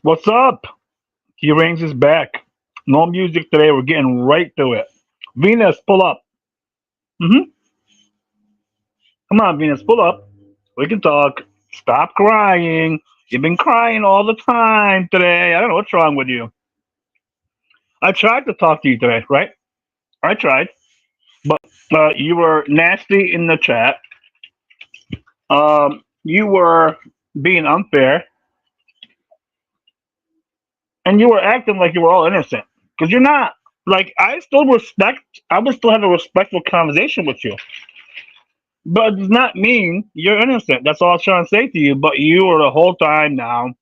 What's up? He rings his back. No music today. We're getting right to it. Venus, pull up. Hmm. Come on, Venus, pull up. We can talk. Stop crying. You've been crying all the time today. I don't know what's wrong with you. I tried to talk to you today, right? I tried, but you were nasty in the chat. You were being unfair, and you were acting like you were all innocent because you're not. Like I still respect. I would still have a respectful conversation with you. But it does not mean you're innocent. That's all I was trying to say to you. But you are the whole time now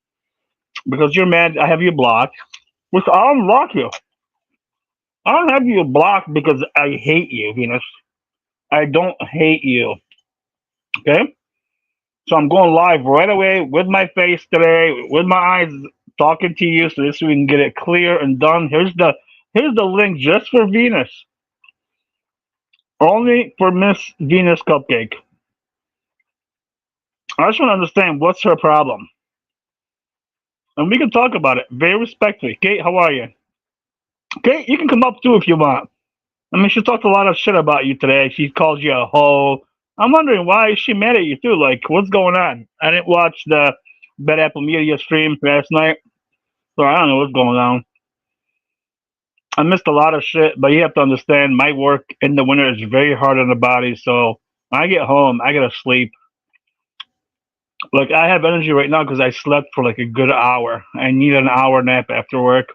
because you're mad. I have you blocked. Which I'll unblock you. I don't have you blocked because I hate you, Venus. I don't hate you. Okay. So I'm going live right away with my face today, with my eyes talking to you, so this we can get it clear and done. Here's the link just for Venus, only for Miss Venus Cupcake. I just want to understand what's her problem, and we can talk about it very respectfully. Kate, how are you? Kate, you can come up too if you want. I mean, she talked a lot of shit about you today. She calls you a hoe. I'm wondering why is she mad at you too? Like, what's going on? I didn't watch the Bad Apple Media stream last night, so I don't know what's going on. I missed a lot of shit, but you have to understand my work in the winter is very hard on the body. So when I get home, I gotta sleep. Like I have energy right now because I slept for like a good hour. I need an hour nap after work,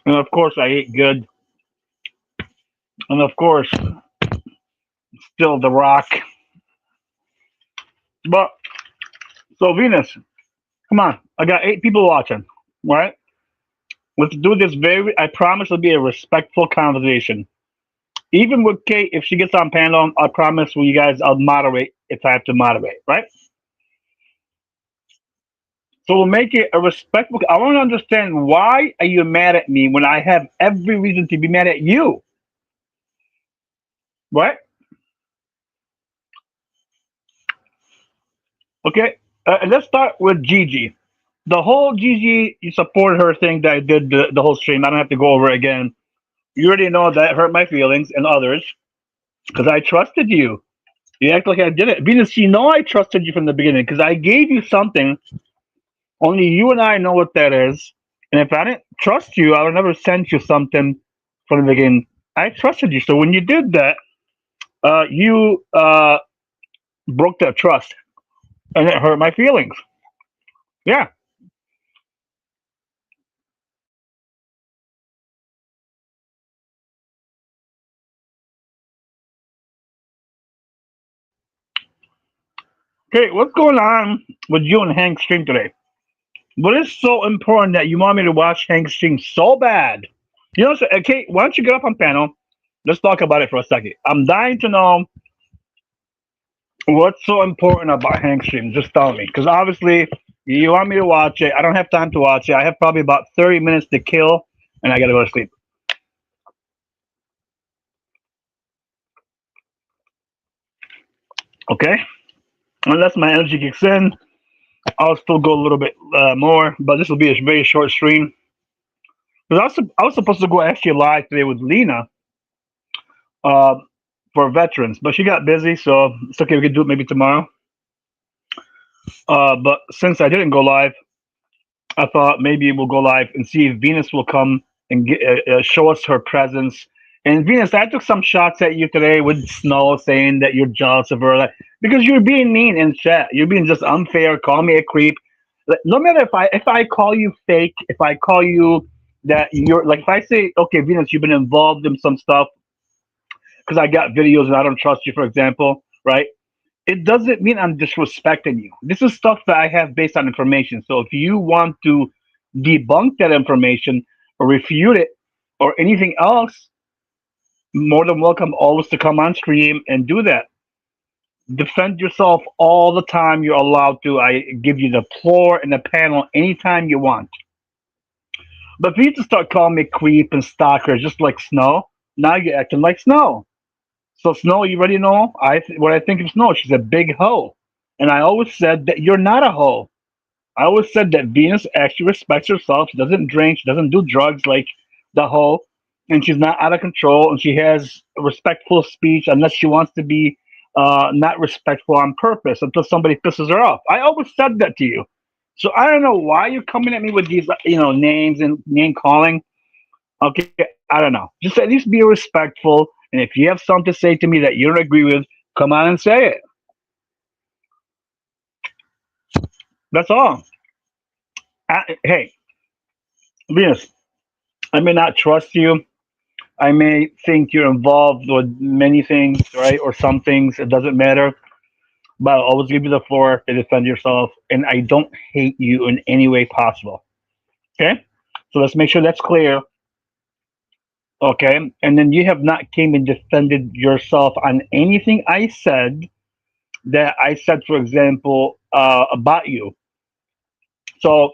and of course I ate good, and of course still the rock. But so Venus, come on, I got 8 people watching. Right? Let's do this very. I promise it'll be a respectful conversation. Even with Kate, if she gets on panel, I promise you guys I'll moderate if I have to moderate. Right? So we'll make it a respectful. I want to understand why are you mad at me when I have every reason to be mad at you? Right? Okay. Let's start with Gigi. The whole Gigi, you support her thing that I did the whole stream. I don't have to go over it again. You already know that hurt my feelings and others because I trusted you. You act like I did it. Venus, you know I trusted you from the beginning because I gave you something. Only you and I know what that is. And if I didn't trust you, I would never send you something from the beginning. I trusted you. So when you did that, you broke that trust and it hurt my feelings. Yeah. Okay, what's going on with you and Hank's stream today? What is so important that you want me to watch Hank's stream so bad? You know, so, okay, why don't you get up on panel? Let's talk about it for a second. I'm dying to know what's so important about Hank's stream. Just tell me, because obviously you want me to watch it. I don't have time to watch it. I have probably about 30 minutes to kill, and I gotta go to sleep. Okay, unless my energy kicks in, I'll still go a little bit more, but this will be a very short stream. Because I was supposed to go actually live today with Lena uh, for veterans, but she got busy, so it's okay. We can do it maybe tomorrow. But since I didn't go live, I thought maybe we'll go live and see if Venus will come and show us her presence. And Venus, I took some shots at you today with Snow, saying that you're jealous of her, like, because you're being mean in chat. You're being just unfair. Call me a creep. Like, no matter if I call you fake, if I call you that you're like, if I say, okay, Venus, you've been involved in some stuff because I got videos and I don't trust you, for example, right? It doesn't mean I'm disrespecting you. This is stuff that I have based on information. So if you want to debunk that information or refute it or anything else, more than welcome always to come on stream and do that. Defend yourself all the time you're allowed to. I give you the floor and the panel anytime you want. But for you to start calling me creep and stalker just like Snow, now you're acting like Snow. So Snow, you already know what I think of Snow. She's a big hoe, and I always said that you're not a hoe. I always said that Venus actually respects herself. She doesn't drink. She doesn't do drugs like the whole, and she's not out of control. And she has respectful speech unless she wants to be not respectful on purpose until somebody pisses her off. I always said that to you. So I don't know why you're coming at me with these, names and name calling. Okay, I don't know. Just at least be respectful. And if you have something to say to me that you don't agree with, come on and say it. That's all. Hey, Venus, I may not trust you. I may think you're involved with many things, right? Or some things. It doesn't matter. But I'll always give you the floor to defend yourself. And I don't hate you in any way possible. Okay? So let's make sure that's clear. Okay? And then you have not came and defended yourself on anything I said that I said, for example, about you. So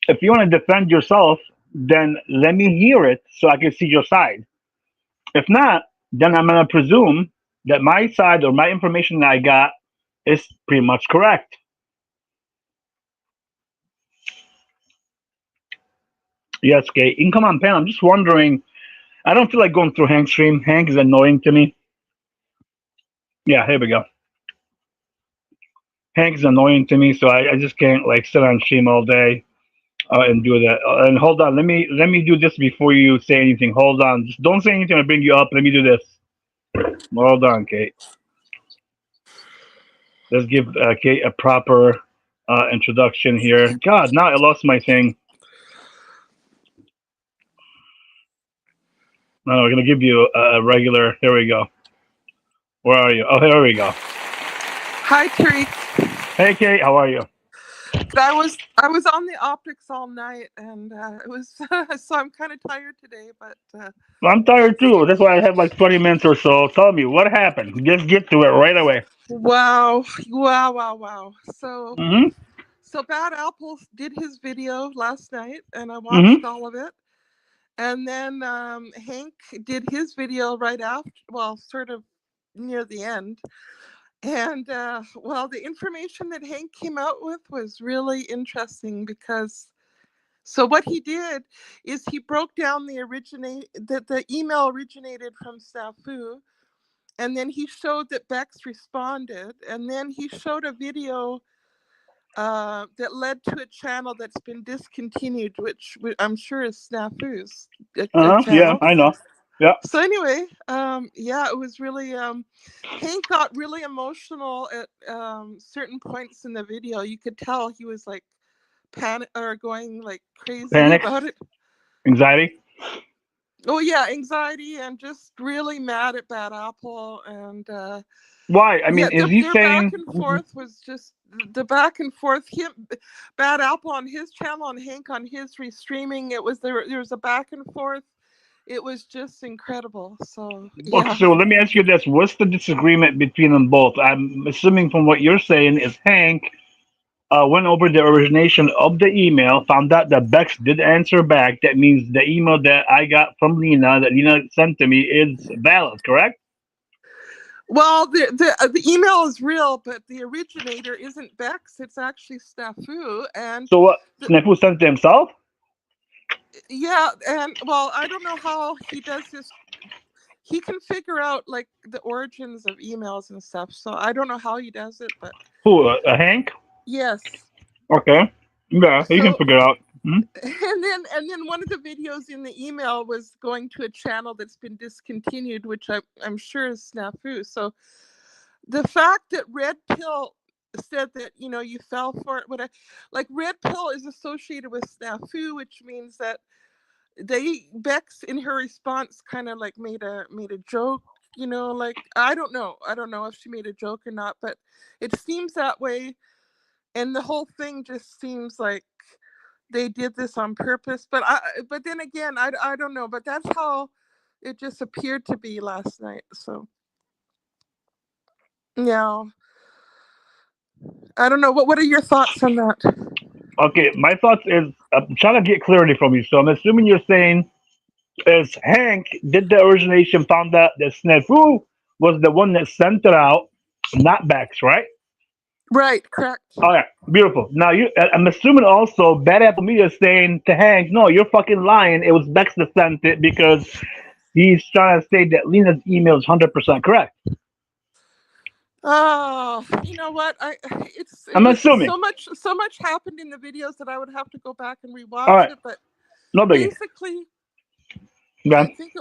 if you want to defend yourself, then let me hear it so I can see your side. If not, then I'm going to presume that my side or my information that I got is pretty much correct. Yes, okay. Income on pen. I'm just wondering. I don't feel like going through Hank's stream. Hank is annoying to me. Yeah, here we go. Hank is annoying to me, so I just can't like sit on stream all day and do that. And hold on, let me do this before you say anything. Hold on, just don't say anything. I bring you up. Let me do this. Hold on, Kate. Let's give Kate a proper introduction here. God, now I lost my thing. No, we're gonna give you a regular. Here we go. Where are you? Oh, here we go. Hi, Tariq. Hey, Kate, how are you? I was on the optics all night, and it was so I'm kind of tired today. But Well, I'm tired too. That's why I have like 20 minutes or so. Tell me what happened. Just get to it right away. wow, wow, wow, wow. So Mm-hmm. so Bad Apple did his video last night, and I watched Mm-hmm. all of it. And then Hank did his video right after, well, sort of near the end. And well, the information that Hank came out with was really interesting because so what he did is he broke down that the email originated from Snafu, and then he showed that Bex responded, and then he showed a video that led to a channel that's been discontinued, which I'm sure is Snafu's a Uh-huh. Yeah, channel. I know. Yeah. So anyway, yeah, it was really Hank got really emotional at certain points in the video. You could tell he was like panic or going like crazy Panic, about it. anxiety. Oh yeah, anxiety and just really mad at Bad Apple, and Why? I yeah, mean, is he their back saying? and forth was just the back and forth. Him, Bad Apple on his channel and Hank on his restreaming. It was there was a back and forth. It was just incredible. So Okay, yeah. so let me ask you this: what's the disagreement between them both? I'm assuming from what you're saying is Hank went over the origination of the email, found out that Bex did answer back. That means the email that I got from Lena, that Lena sent to me, is valid, correct? Well, the email is real, but the originator isn't Bex. It's actually Snafu, and So what? the, Snafu sent to himself? yeah, and well, I don't know how he does this. He can figure out like the origins of emails and stuff. So I don't know how he does it, but Who? Hank? yes. Okay. Yeah, you can So figure it out. Hmm. and then one of the videos in the email was going to a channel that's been discontinued, which I'm sure is Snafu. So the fact that Red Pill said that you fell for it, like Red Pill is associated with Snafu, which means that Bex in her response kind of like made a joke, like I don't know if she made a joke or not, but it seems that way, and the whole thing just seems like they did this on purpose. But then again, I don't know, but that's how it just appeared to be last night. So yeah, I don't know. What are your thoughts on that? Okay, my thoughts is I'm trying to get clarity from you. So I'm assuming you're saying is Hank did the origination, found out that Snafu was the one that sent it out, not Bex, right? Right, correct. All right, beautiful. Now I'm assuming also Bad Apple Media is saying to Hank, no, you're fucking lying. It was Bex that sent it because he's trying to say that Lena's email is 100% correct. Oh, you know what? I'm assuming. So much happened in the videos that I would have to go back and rewatch All right, it. But no biggie. basically, Yeah. I think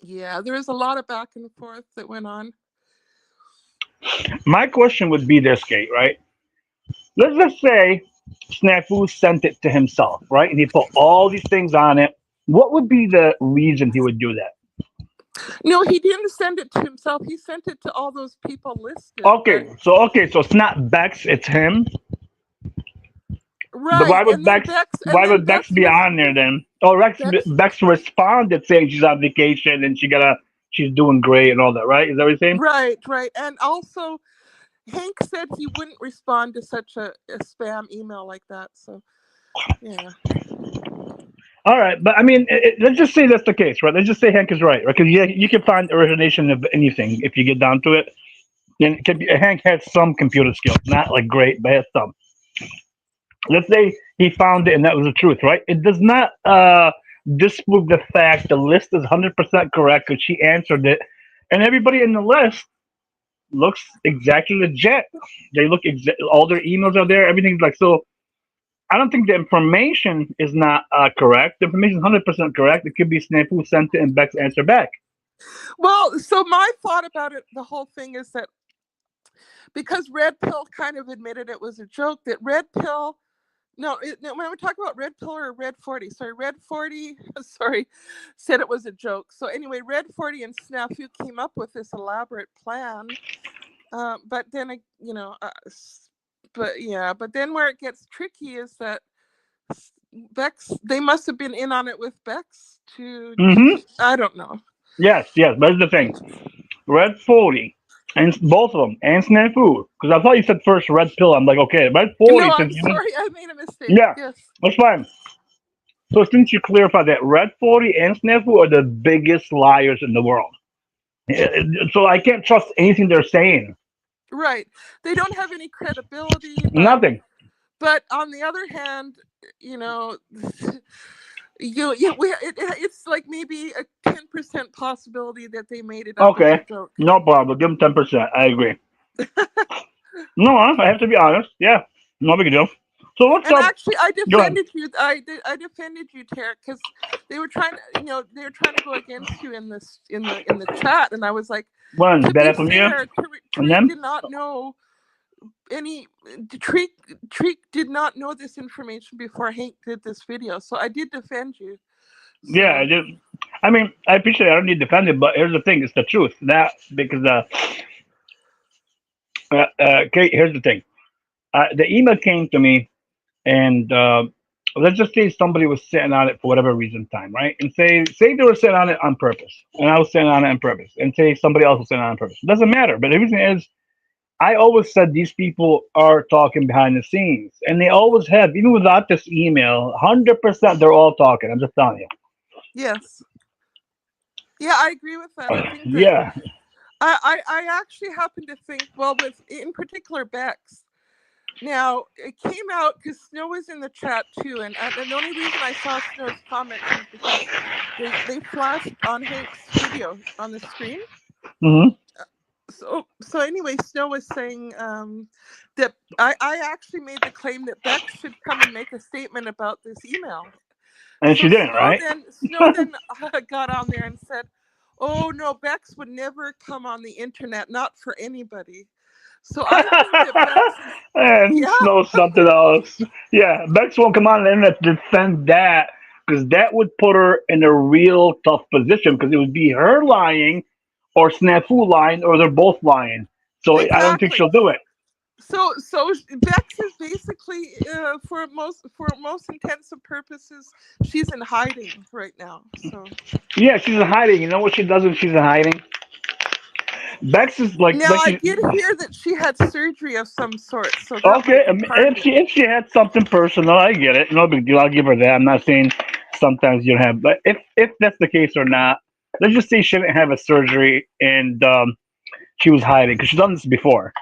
yeah, there was a lot of back and forth that went on. My question would be this, Kate, right? Let's just say Snafu sent it to himself, right? And he put all these things on it. What would be the reason he would do that? No, he didn't send it to himself. He sent it to all those people listed. Okay, so it's not Bex, it's him. Right. But why would Bex be on there then? Oh, Bex responded saying she's on vacation and she's doing great and all that, right? Is that what you're saying? Right. And also, Hank said he wouldn't respond to such a spam email like that. So, yeah. All right, but I mean, let's just say that's the case, right? Let's just say Hank is right, right? Because you can find origination of anything if you get down to it. And Hank has some computer skills, not like great, but has some. Let's say he found it and that was the truth, right? It does not disprove the fact the list is 100% correct because she answered it, and everybody in the list looks exactly legit. They look all their emails are there. Everything's like so. I don't think the information is not correct. The information is 100% correct. It could be Snafu sent it and Bex answer back. Well, so my thought about it, the whole thing is that because Red Pill kind of admitted it was a joke, that Red Pill, when we talk about Red Pill or Red 40, Red 40, said it was a joke. So anyway, Red 40 and Snafu came up with this elaborate plan. But then, but then where it gets tricky is that Bex, they must have been in on it with Bex too. I don't know. Yes, but that's the thing. Red 40, and both of them, and Snafu. Because I thought you said first Red Pill. I'm like, okay, Red 40. No, I'm sorry, I made a mistake. Yeah, yes. That's fine. So since you clarify that, Red 40 and Snafu are the biggest liars in the world. So I can't trust anything they're saying. Right. They don't have any credibility. Nothing. But on the other hand, it's like maybe a 10% possibility that they made it up. Okay, no problem. Give them 10%. I agree. No, I have to be honest. Yeah, no big deal. So what's up? Actually, I defended you. I defended you, Tarek, because they were trying to go against you in the chat, and I was like, One to better be from fair, you. Tariq did not know Tariq did not know this information before Hank did this video, so I did defend you. So. Yeah, I mean, I appreciate it. I don't need to defend it, but here's the thing: it's the truth. That because Kate, here's the thing. The email came to me, and let's just say somebody was sitting on it for whatever reason, time, right? And say they were sitting on it on purpose, and I was sitting on it on purpose, and say somebody else was sitting on it on purpose. It doesn't matter. But the reason is, I always said these people are talking behind the scenes, and they always have, even without this email. 100%, they're all talking. I'm just telling you. Yes. Yeah, I agree with that. I think that yeah. I actually happen to think, well, in particular Bex. Now, it came out because Snow was in the chat too, and the only reason I saw Snow's comments is because they flashed on Hank's video on the screen. Mm-hmm. So anyway, Snow was saying that I actually made the claim that Bex should come and make a statement about this email. And she didn't, right? Snow then got on there and said, "Oh no, Bex would never come on the internet, not for anybody." So I think that Bex Snow's something else. Yeah, Bex won't come on the internet to defend that because that would put her in a real tough position because it would be her lying or Snafu lying or they're both lying. So exactly. I don't think she'll do it. So Bex is basically, for most intents and purposes, she's in hiding right now. So yeah, she's in hiding. You know what she does when she's in hiding? Bex is like. Now I did hear that she had surgery of some sort. So okay, if she had something personal, I get it. No big deal. I'll give her that. I'm not saying sometimes you don't have, but if that's the case or not, let's just say she didn't have a surgery and she was hiding because she's done this before.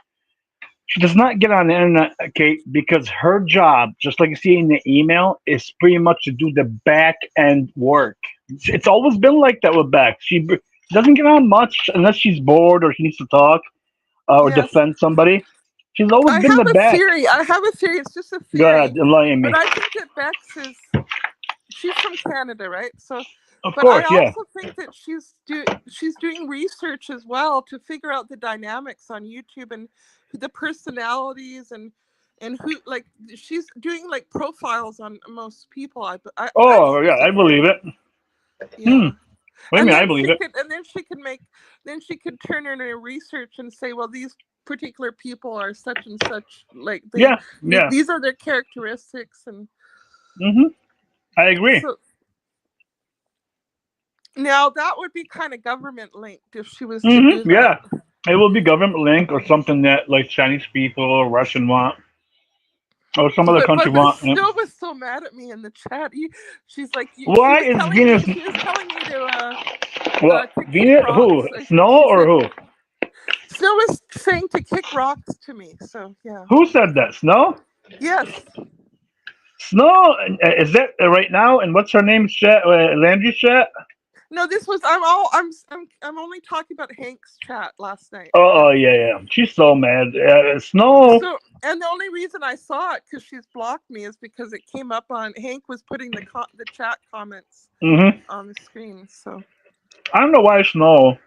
She does not get on the internet, Kate, because her job, just like you see in the email, is pretty much to do the back end work. It's always been like that with Beck. She doesn't get on much unless she's bored or she needs to talk or Yes. defend somebody. She's always I been have the a back. theory. I have a theory. It's just a Go ahead, theory. enlighten me. But I think that Bex is she's from Canada, right? So Of but I course, yeah. also think that she's doing research as well to figure out the dynamics on YouTube and the personalities and who like she's doing like profiles on most people. I Oh, think yeah, it's a I believe theory. it. Hmm. Yeah. What do you And mean? I then believe she it. could then she could turn in her research and say, well, these particular people are such and such, like Yeah, yeah. these are their characteristics. And Hmm. I agree. so now that would be kind of government linked if she was to Hmm. do that. Yeah. It will be government link or something that like Chinese people or Russian want or some other country But want. still was so mad at me in the chat. She's like, Why is Venus? she was telling me What? to kick Venus? rocks. Who? Snow She or said who? Snow was saying to kick rocks to me. So yeah, Who said that? Snow? yes. Snow? Is that right now? And what's her name? Chat? Landry's chat? No, this was I'm only talking about Hank's chat last night. Oh, yeah, yeah. She's so mad. Snow. So, and the only reason I saw it because she's blocked me is because it came up on Hank was putting the chat comments Hmm. on the screen. So, I don't know why Snow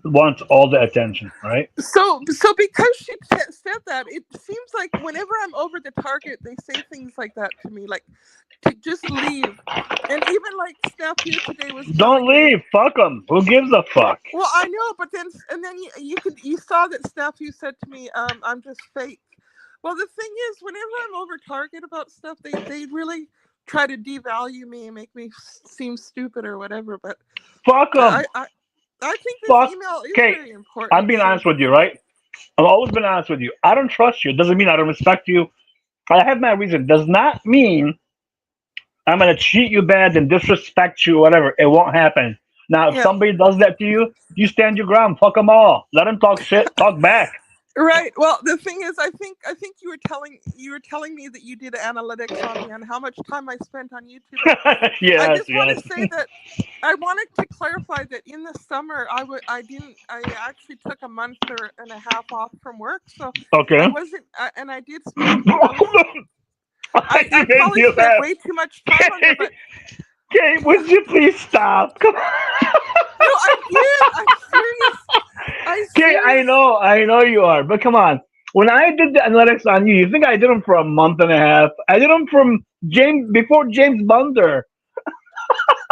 wants all the attention, right? so because she said that, it seems like whenever I'm over the target, they say things like that to me, like to just leave. And even like Snafu today was Don't telling me, leave. Fuck them. Who gives a fuck? well, I know, but then you saw that Snafu said to me, I'm just fake. Well, the thing is, whenever I'm over target about stuff, they really try to devalue me and make me seem stupid or whatever. But Fuck them. I think this Fuck. email is Okay, very important. I'm being honest with you, right? I've always been honest with you. I don't trust you. It doesn't mean I don't respect you. I have my reason. Does not mean I'm gonna treat you bad and disrespect you, or whatever. It won't happen. Now, if Yeah. somebody does that to you, you stand your ground. Fuck them all. Let them talk shit. Talk back. Right. Well, the thing is, I think you were telling me that you did analytics on me on how much time I spent on YouTube. I Yes, just want yes. to say that I wanted to clarify that in the summer I actually took a month and a half off from work, so I Okay. wasn't and I did spend probably I I didn't probably do spent that. way too much time on there, but Kate, would you please stop? Come on. no, I did. I'm serious. I'm Kate, serious. I know you are, but come on. When I did the analytics on you, you think I did them for a month and a half? I did them from James before James Bunder.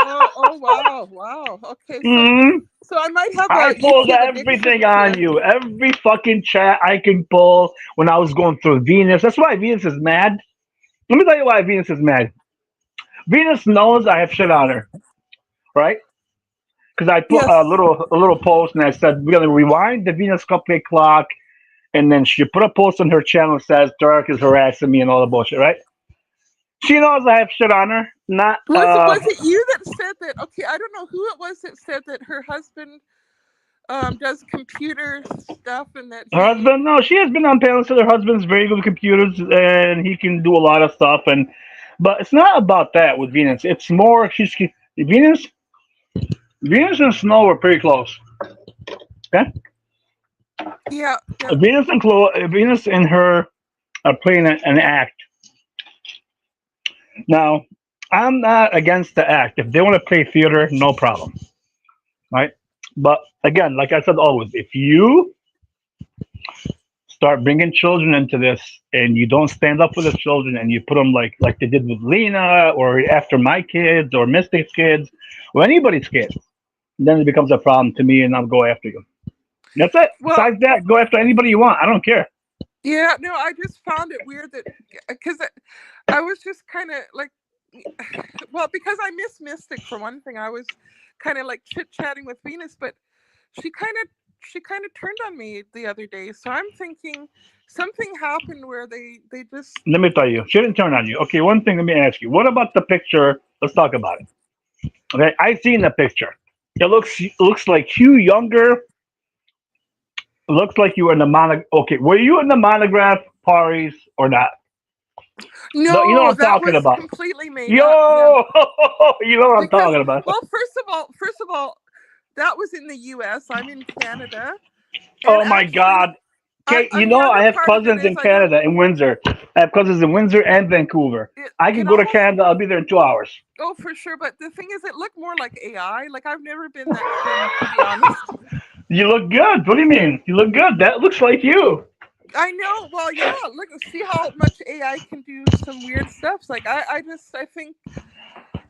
Oh wow. Okay, Hmm. so I might have I a pulled YouTube addiction everything on here. you, every fucking chat I can pull when I was going through Venus. That's why Venus is mad. Let me tell you why Venus is mad. Venus knows I have shit on her, right? Because I put Yes. a little post and I said we're gonna rewind the Venus cupcake clock, and then she put a post on her channel that says Dark is harassing me and all the bullshit, right? She knows I have shit on her. Not Was it you that said that? Okay, I don't know who it was that said that her husband does computer stuff and that her he. husband. No, she has been on panels with her husband's very good with computers and he can do a lot of stuff. And but it's not about that with Venus. It's more Venus. Venus and Snow were pretty close. Okay, Yeah. Venus and her are playing an act. Now, I'm not against the act. If they want to play theater, no problem, right? But again, like I said always, if you start bringing children into this and you don't stand up for the children and you put them like they did with Lena or after my kids or Mystic's kids or anybody's kids, then it becomes a problem to me and I'll go after you. That's it. Well, Besides that, go after anybody you want. I don't care. yeah. No, I just found it weird that because I was just kind of like, well, because I miss Mystic for one thing. I was kind of like chit chatting with Venus, but she kind of turned on me the other day. So I'm thinking something happened where they just. Let me tell you, she didn't turn on you. Okay, one thing, let me ask you. What about the picture? Let's talk about it. Okay, I seen the picture. It looks like Hugh younger. Looks like you were in the Okay, were you in the monograph parties or not? No, you know what No, I'm that talking was about. completely made up. Yeah, Yo, you know what I'm because talking about. well, first of all, that was in the U.S. I'm in Canada, and Oh my actually, God. Okay, and the I other have part of it cousins is in I don't. Canada, in Windsor. I have cousins in Windsor and Vancouver. I can It go to almost Canada. I'll be there in 2 hours. oh for sure, but the thing is, it looked more like AI. Like I've never been that thin, to be honest. You look good. What do you mean? You look good. That looks like you. I know. Well, yeah. Look, see how much AI can do some weird stuff. Like I think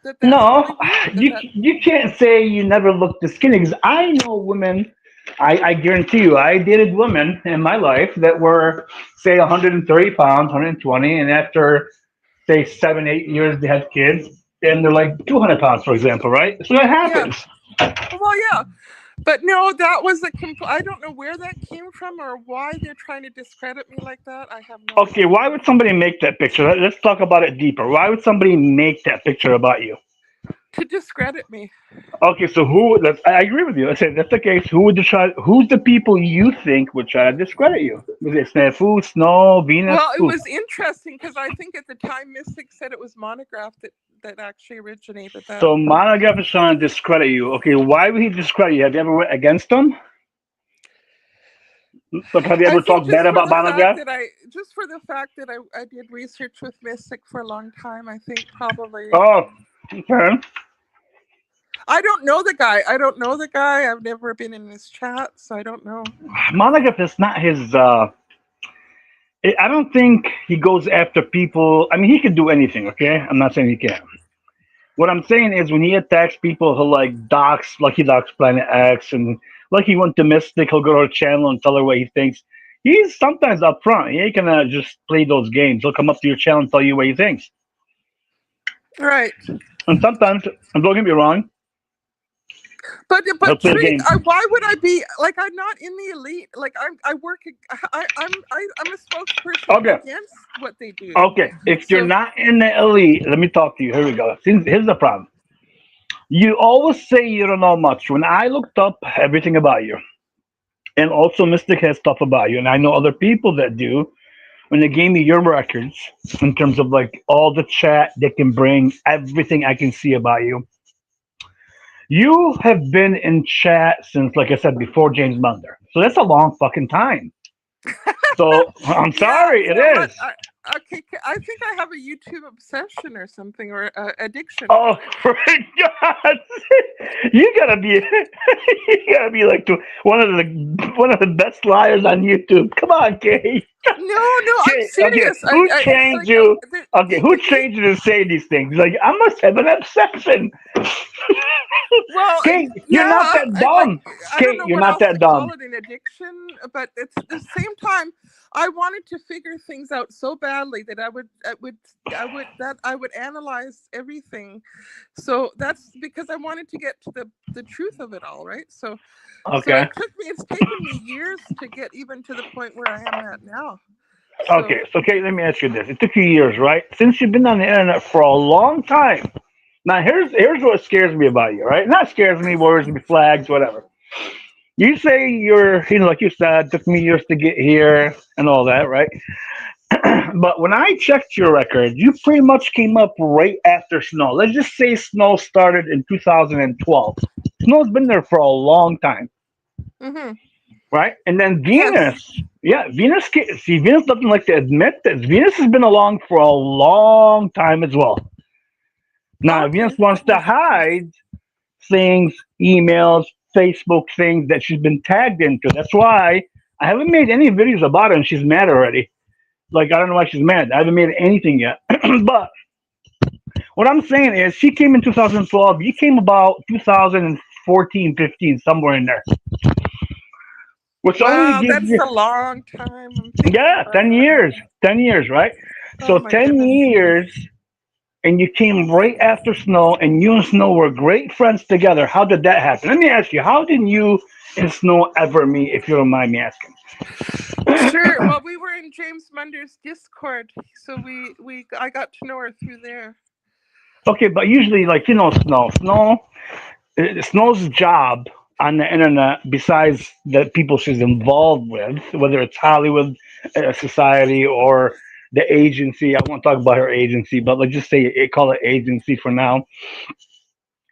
that that's No, really weird. you can't say you never looked this skinny. Because I know women. I guarantee you, I dated women in my life that were say 130 pounds, 120, and after say 7, 8 years they had kids, and they're like 200 pounds, for example, right? So that Yeah. happens. Well, yeah. But no, that was I don't know where that came from or why they're trying to discredit me like that. I have no Okay, why idea. would somebody make that picture? Let's talk about it deeper. Why would somebody make that picture about you? To discredit me. Okay, so who? I agree with you. I said that's the case. Who would try? Who's the people you think would try to discredit you? Is it Snafu, Snow, Venus? Well, it Who? was interesting because I think at the time Mystic said it was Monograph that actually originated that. So Monograph is trying to discredit you. Okay, why would he discredit you? Have you ever went against him? Like, have you I ever think talked bad about Monograph? just for the fact that I did research with Mystic for a long time, I think probably Oh, okay. I don't know the guy. I don't know the guy. I've never been in his chat, so I don't know. Monograph is not his. I don't think he goes after people. I mean, he can do anything. Okay, I'm not saying he can't. What I'm saying is when he attacks people who like docs, Lucky Docs Planet X, and like he went to Mystic, he'll go to her channel and tell her what he thinks. He's sometimes upfront. He ain't gonna just play those games. He'll come up to your channel and tell you what he thinks. Right. And sometimes, and don't get me wrong, he'll But play a Trig, game. why would I be like I'm not in the elite? Like I work. I'm a spokesperson Okay, against what they do. okay. If you're So not in the elite, let me talk to you. Here we go. Here's the problem. You always say you don't know much. When I looked up everything about you, and also Mystic has stuff about you, and I know other people that do. When they gave me your records, in terms of like all the chat they can bring, everything I can see about you, you have been in chat since, like I said, before James Munder. So that's a long fucking time. So I'm yeah, sorry, you it know what? is. Okay, I think I have a YouTube obsession or something or addiction. Oh, for God! You gotta be, you gotta be like one of the best liars on YouTube. Come on, Kay. No, I'm Okay, okay. serious. Who It's trained like you? Okay, who trained you to say these things? Like, I must have an obsession. well, Kate, you're not yeah, that dumb. I don't Kate, know you're what not else that to dumb. call it, an addiction, but it's at the same time I wanted to figure things out so badly that I would analyze everything. So that's because I wanted to get to the truth of it all, right? So Okay. it's taken me years to get even to the point where I am at now. So Okay. So, Kate, let me ask you this. It took you years, right? Since you've been on the internet for a long time. Now, here's what scares me about you, right? Not scares me, worries me, flags, whatever. You say like you said, took me years to get here and all that, right? But when I checked your record, you pretty much came up right after Snow. Let's just say Snow started in 2012. Snow's been there for a long time, hmm right? And then yes. Venus, yeah, See, Venus doesn't like to admit this. Venus has been along for a long time as well. Now, Okay, Venus wants to goodness gracious. hide things, emails, Facebook things that she's been tagged into. That's why I haven't made any videos about her, and she's mad already. Like, I don't know why she's mad. I haven't made anything yet. But what I'm saying is, she came in 2012. You came about 2014, 15, somewhere in there, which only Wow, gives that's you, a long time. I'm thinking yeah, about 10 it. years. 10 years, right? Oh So my 10 goodness. years, and you came right after Snow, and you and Snow were great friends together. How did that happen? Let me ask you, how did you and Snow ever meet, if you don't mind me asking? Sure. Well, we were in James Munder's Discord, so I got to know her through there. Okay, but usually, like, Snow's job on the internet besides the people she's involved with, whether it's Hollywood Society or the agency. I won't talk about her agency, but let's just say call it agency for now.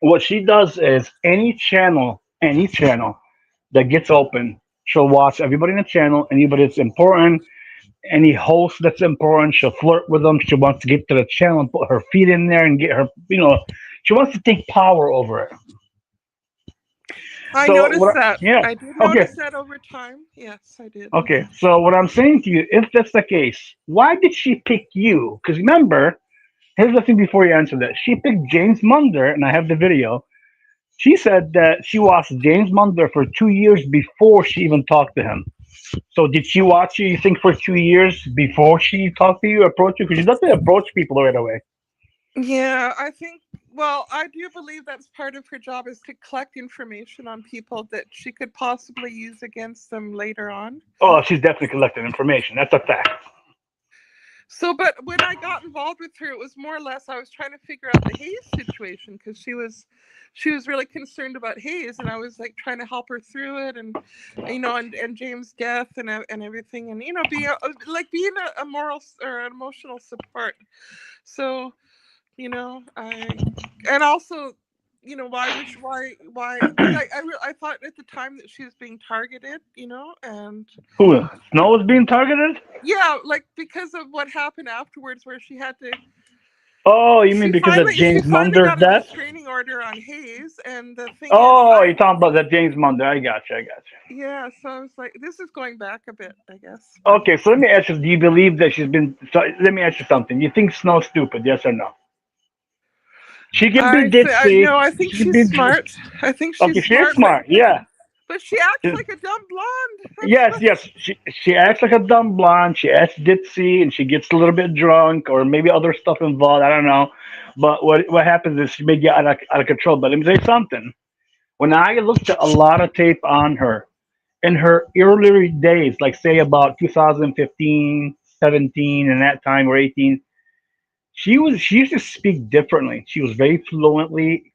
What she does is any channel that gets open, she'll watch everybody in the channel, anybody that's important, any host that's important. She'll flirt with them. She wants to get to the channel and put her feet in there and get her, she wants to take power over it. I So noticed what? that. Yeah. I did Okay. notice that over time. Yes, I did. Okay. So what I'm saying to you, if that's the case, why did she pick you? Because remember, here's the thing before you answer that. She picked James Munder, and I have the video. She said that she watched James Munder for 2 years before she even talked to him. So did she watch you think, for 2 years before she talked to you, approach you? Because she doesn't approach people right away. Yeah, I think, well, I do believe that's part of her job is to collect information on people that she could possibly use against them later on. Oh, she's definitely collecting information. That's a fact. So, but when I got involved with her, it was more or less I was trying to figure out the Hayes situation because she was really concerned about Hayes, and I was like trying to help her through it, and and James' death and everything, and be like being a moral or an emotional support. So I and also why because I thought at the time that she was being targeted, and Who? Snow was being targeted? yeah, like because of what happened afterwards where she had to Oh, you mean she because of finally she James finally Munder's got a death? restraining order on Hayes, and the thing is Oh, you're talking about that James Munder. I got you. I got you. yeah, so I was like, this is going back a bit, I guess, but Okay, so let me ask you: do you believe that she's been? So let me ask you something. You think Snow's stupid? Yes or no? She can be I ditzy. no, I think She can she's be. smart. I think Okay, she's she's smart, but smart. Yeah. but she acts like a dumb blonde. That's Yes, what. yes. She acts like a dumb blonde. She acts ditzy, and she gets a little bit drunk, or maybe other stuff involved. I don't know. But what happens is she may get out of control. But let me say something. When I looked at a lot of tape on her in her earlier days, like say about 2015, 17, and that time or 18, she used to speak differently. She was very fluently.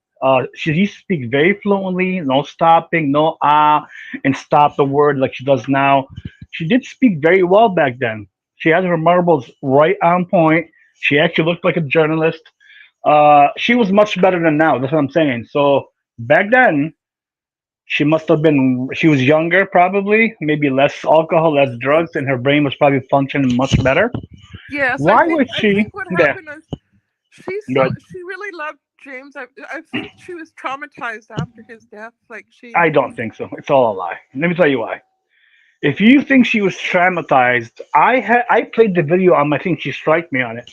She used to speak very fluently, no stopping, no and stop the word like she does now. She did speak very well back then. She had her marbles right on point. She actually looked like a journalist. She was much better than now. That's what I'm saying. So back then, she must have been. She was younger, probably, maybe less alcohol, less drugs, and her brain was probably functioning much better. Yes, I Why think was I she? think what Yeah, happened is good. she really loved James. I think she was traumatized after his death. Like she. I don't think so. It's all a lie. Let me tell you why. If you think she was traumatized, I played the video on my thing. She striked me on it.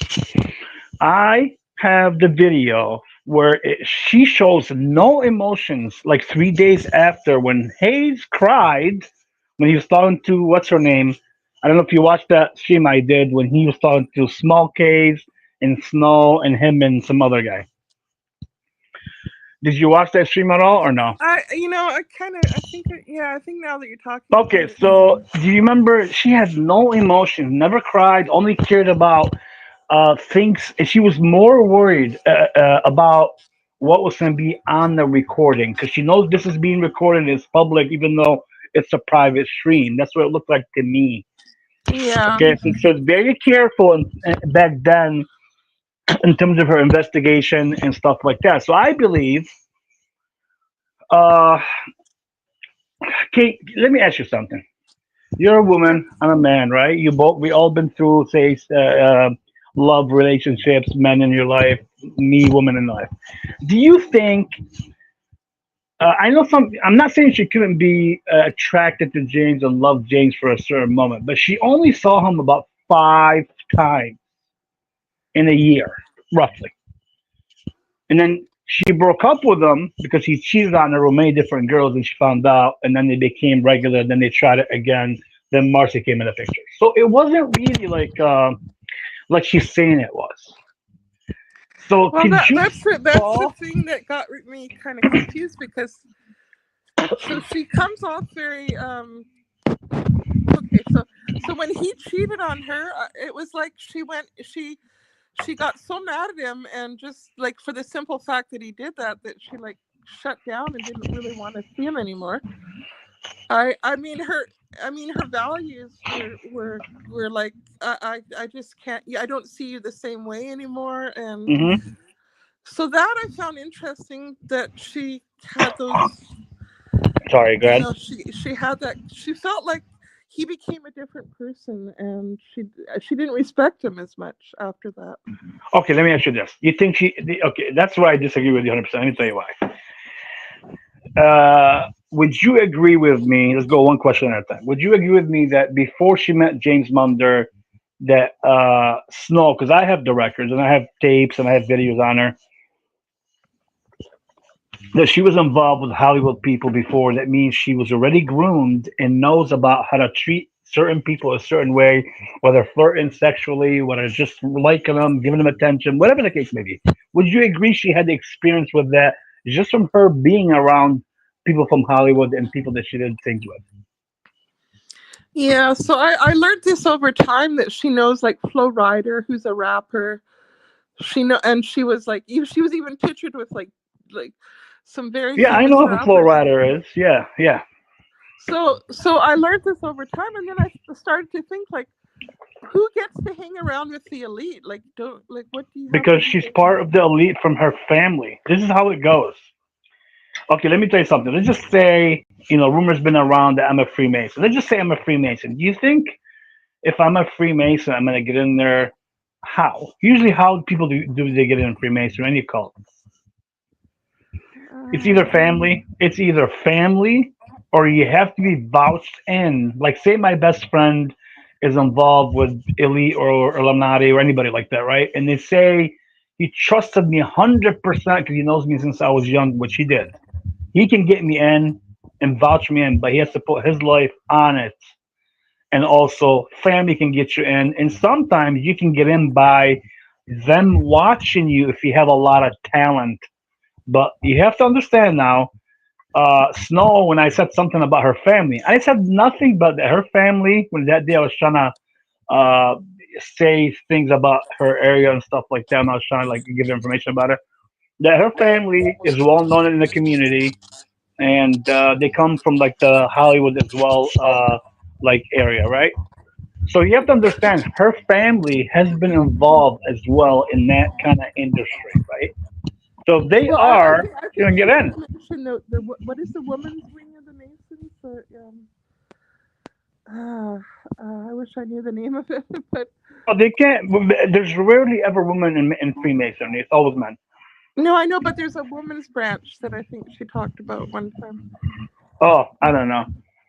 I have the video where she shows no emotions. Like 3 days after, when Hayes cried, when he was talking to what's her name. I don't know if you watched that stream I did when he was talking to Small Case and Snow and him and some other guy. Did you watch that stream at all or no? I kind of, I think, yeah, I think now that you're talking about Okay, it. so do you remember she had no emotion, never cried, only cared about things. And she was more worried about what was going to be on the recording because she knows this is being recorded, it's public, even though it's a private stream. That's what it looked like to me. Yeah. Okay, so it's very careful back then in terms of her investigation and stuff like that. So I believe, uh, Kate, let me ask you something. You're a Sure. woman, I'm a man, right? We all been through, say, love relationships, men in your life, me, woman in life. Do you think? I know some. I'm not saying she couldn't be attracted to James and love James for a certain moment, but she only saw him about 5 times in a year, roughly. And then she broke up with him because he cheated on her with many different girls, and she found out. And then they became regular. Then they tried it again. Then Marcy came in the picture. So it wasn't really like she's saying it was. So Well, could you that's the fall? thing that got me kind of confused because so she comes off very okay. So when he cheated on her, it was like she got so mad at him and just like for the simple fact that he did that she like shut down and didn't really want to see him anymore. I mean her values were like I just can't, yeah, I don't see you the same way anymore. And Hmm. so that I found interesting that she had those, Sorry, go you ahead. know, she had that, she felt like he became a different person, and she didn't respect him as much after that. Okay, let me ask you this. You think okay, that's why I disagree with you 100%. Let me tell you why. Would you agree with me? Let's go one question at a time. Would you agree with me that before she met James Munder, that Snow, because I have the records and I have tapes and I have videos on her, that she was involved with Hollywood people before? That means she was already groomed and knows about how to treat certain people a certain way, whether flirting sexually, whether just liking them, giving them attention, whatever the case may be. Would you agree she had the experience with that just from her being around people from Hollywood and people that she did things with? Yeah, so I learned this over time that she knows like Flo Rida, who's a rapper. She know, and she was like, she was even pictured with like some very Yeah, I famous know who Flo rappers. Rida is. Yeah, yeah. So I learned this over time, and then I started to think like, who gets to hang around with the elite? Like, don't, like, what do you have to Because do she's part of the elite from her family. This is how it goes. Okay, let me tell you something. Let's just say, rumors been around that I'm a Freemason. Let's just say I'm a Freemason. Do you think if I'm a Freemason, I'm gonna get in there? How? Usually, how people do they get in Freemason or any cult? It's either family. It's either family, or you have to be vouched in. Like, say my best friend is involved with Elite or Illuminati or anybody like that, right? And they say he trusted me 100% because he knows me since I was young, which he did. He can get me in and vouch me in, but he has to put his life on it. And also, family can get you in, and sometimes you can get in by them watching you if you have a lot of talent. But you have to understand now, Snow, when I said something about her family, I said nothing but that her family, when that day I was trying to uh, say things about her area and stuff like that, and I was trying to like give information about her, that her family is well known in the community, and they come from like the Hollywood as well, like area, right? So you have to understand her family has been involved as well in that kind of industry, right? So if they Well, are I going think to you get need in. to mention the what is the woman's wing of the Masons? Uh, I wish I knew the name of it, but Oh, they can't. There's rarely ever women in Freemasonry. It's always men. no, I know, but there's a woman's branch that I think she talked about one time. Oh, I don't know.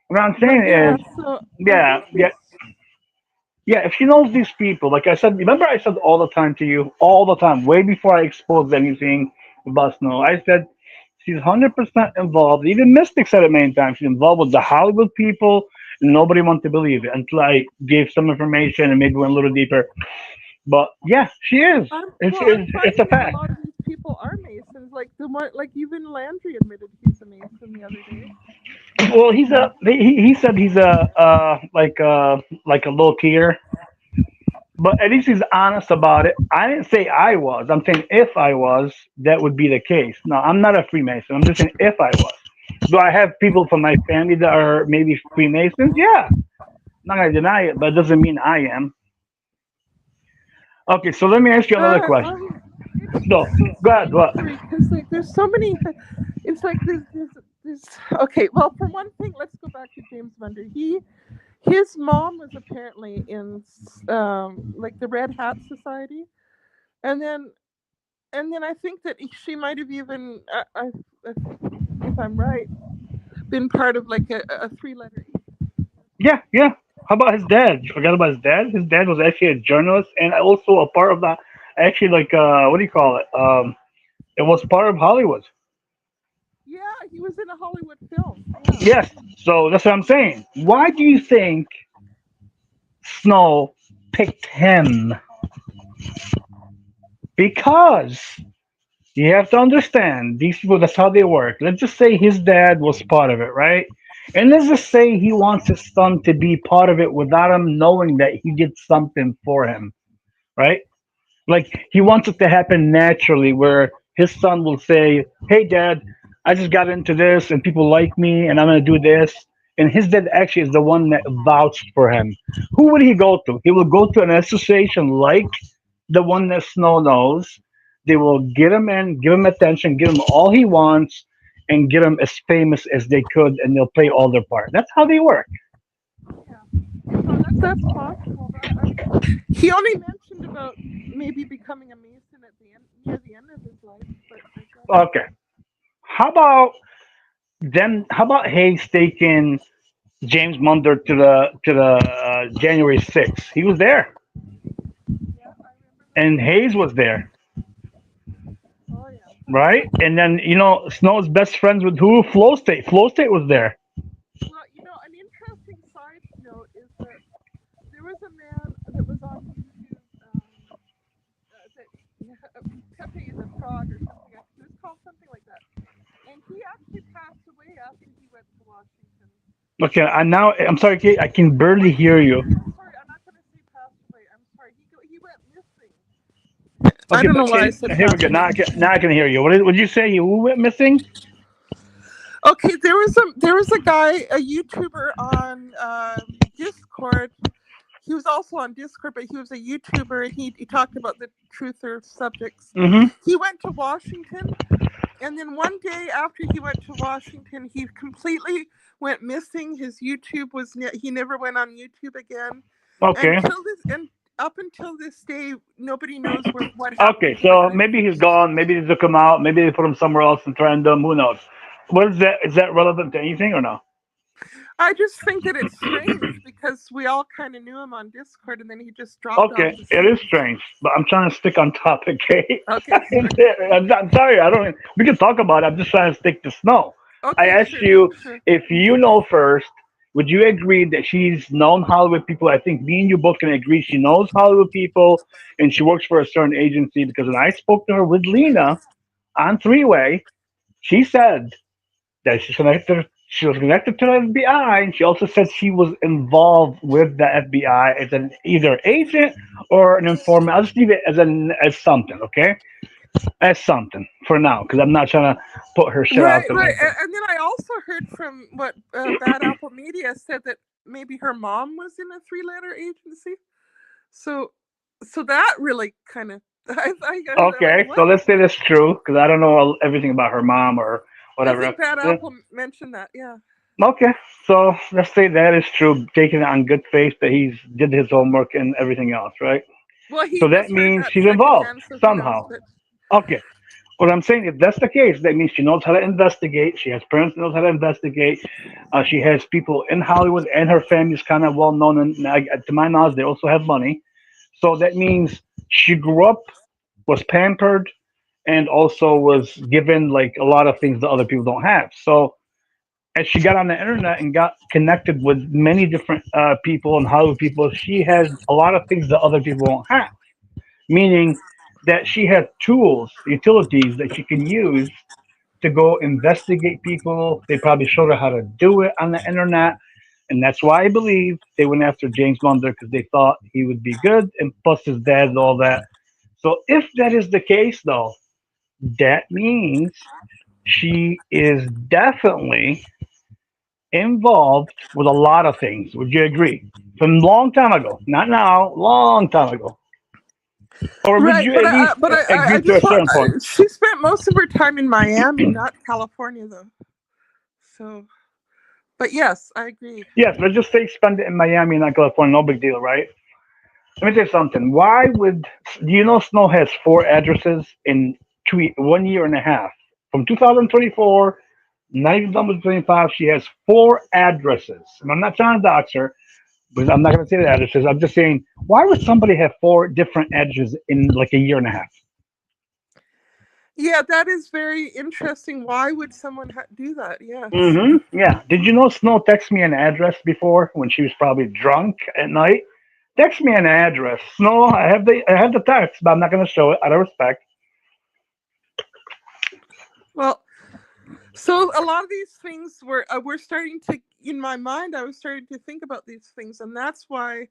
What I'm But saying yeah, is, so I yeah, think yeah, this. yeah. If she knows these people, like I said, remember I said all the time to you, all the time, way before I exposed anything about Snow, I said she's 100% involved. Even Mystic said it many times. She's involved with the Hollywood people, and nobody wanted to believe it until I gave some information and maybe went a little deeper. But yeah, she is. I'm It's a finding that a fact. lot of these people are Masons. Like the one, like even Landry admitted he's a Mason the other day. Well, he said he's a like a low tier, but at least he's honest about it. I didn't say I was. I'm saying if I was, that would be the case. No, I'm not a Freemason. I'm just saying if I was. Do I have people from my family that are maybe Freemasons? Yeah, I'm not gonna deny it, but it doesn't mean I am. Okay, so let me ask you another Uh, question. um, it's No, so go ahead. What? contradictory because like there's so many. It's like there's okay. Well, for one thing, let's go back to James Munder. His mom was apparently in like the Red Hat Society, and then I think that she might have even if I'm right, been part of like a three-letter. Yeah, yeah. How about his dad? You forgot about his dad? His dad was actually a journalist and also a part of that. Actually, like what do you call it? It was part of Hollywood. Yeah, he was in a Hollywood film. Yeah. Yes. So that's what I'm saying. Why do you think Snow picked him? Because you have to understand these people. That's how they work. Let's just say his dad was part of it, right? And let's just say he wants his son to be part of it without him knowing that he did something for him, right? Like he wants it to happen naturally, where his son will say, "Hey, Dad, I just got into this and people like me and I'm gonna do this. And his dad actually is the one that vouched for him. Who would he go to? He will go to an association like the one that Snow knows. They will get him in, give him attention, give him all he wants, and get him as famous as they could, and they'll play all their part. That's how they work. Yeah. Well, that's possible. He only mentioned about maybe becoming a Mason at the end, near the end of his life, but I guess. Okay. How about then? How about Hayes taking James Munder to the January 6th? He was there, Yeah, I remember that. and Hayes was there, Oh yeah. right? And then Snow's best friends with who? Flow State. Flow State was there. Well, an interesting side note is that there was a man that was on YouTube that Pepe the Frog or something. He was called something like that, and he actually passed away after he went to Washington. Okay, I'm sorry, Kate. I can barely hear you. Sorry, I'm not going to say passed away. I'm sorry. He went missing. I Okay, don't know but why I okay, said here we passed go. away. Now I can hear you. What did you say? Who went missing? Okay, there was a guy, a YouTuber on Discord. He was also on Discord, but he was a YouTuber, and he talked about the truth or subjects. Mm-hmm. He went to Washington, and then one day after he went to Washington, he completely went missing. His YouTube he never went on YouTube again Okay. and up until this day, nobody knows what happened Okay, to the so guy. maybe he's gone. Maybe they took him out. Maybe they put him somewhere else and trained him. Who knows? What is that? Is that relevant to anything or no? I just think that it's strange because we all kind of knew him on Discord, and then he just dropped off Okay, the it is scene. strange, but I'm trying to stick on topic. Okay, Okay, sorry. I'm sorry. I don't. We can talk about it. I'm just trying to stick to Snow. I Okay, asked sure, you sure. if you know first. Would you agree that she's known Hollywood people? I think me and you both can agree she knows Hollywood people, and she works for a certain agency. Because when I spoke to her with Lena on three way, she said that she was connected to the FBI, and she also said she was involved with the FBI as an either agent or an informant. I'll just leave it as something, okay? As something for now, because I'm not trying to put her shit out Right, there right. like that. And then I also heard from what Bad Apple Media said that maybe her mom was in a three-letter agency. So, so that really kind of I'm like, Okay, so what? let's say that's true, because I don't know everything about her mom or I whatever. think Bad Apple mentioned that. Yeah. Okay, so let's say that is true, taking it on good faith that he's did his homework and everything else, right? Well, he So that just heard means that she's involved secondhand, so who knows? somehow. But Okay. What I'm saying, if that's the case, that means she knows how to investigate. She has parents that knows how to investigate. She has people in Hollywood, and her family is kind of well known. And to my knowledge, they also have money. So that means she grew up, was pampered, and also was given like a lot of things that other people don't have. So as she got on the internet and got connected with many different people and Hollywood people, she has a lot of things that other people won't have. Meaning that she has tools, utilities that she can use to go investigate people. They probably showed her how to do it on the internet. And that's why I believe they went after James Munder because they thought he would be good. And plus his dad and all that. So if that is the case, though, that means she is definitely involved with a lot of things. Would you agree? From a long time ago, not now, long time ago. Or would right, you at least but I agree to just a want. certain point? She spent most of her time in Miami, not California, though. So, but yes, I agree. Yes, let's just say spend it in Miami, not California. No big deal, right? Let me tell you something. Why would do you know Snow has four addresses in 1 year and a half? From 2024, not even done with 25, she has four addresses. And I'm not trying to dox her, but I'm not going to say the addresses. I'm just saying, why would somebody have four different addresses in like a year and a half? Yeah, that is very interesting. Why would someone do that? Yes. Yeah. Did you know Snow texted me an address before when she was probably drunk at night? Text me an address. Snow, I have the text, but I'm not going to show it out of respect. Well, so a lot of these things were starting to in my mind. I was starting to think about these things, and that's why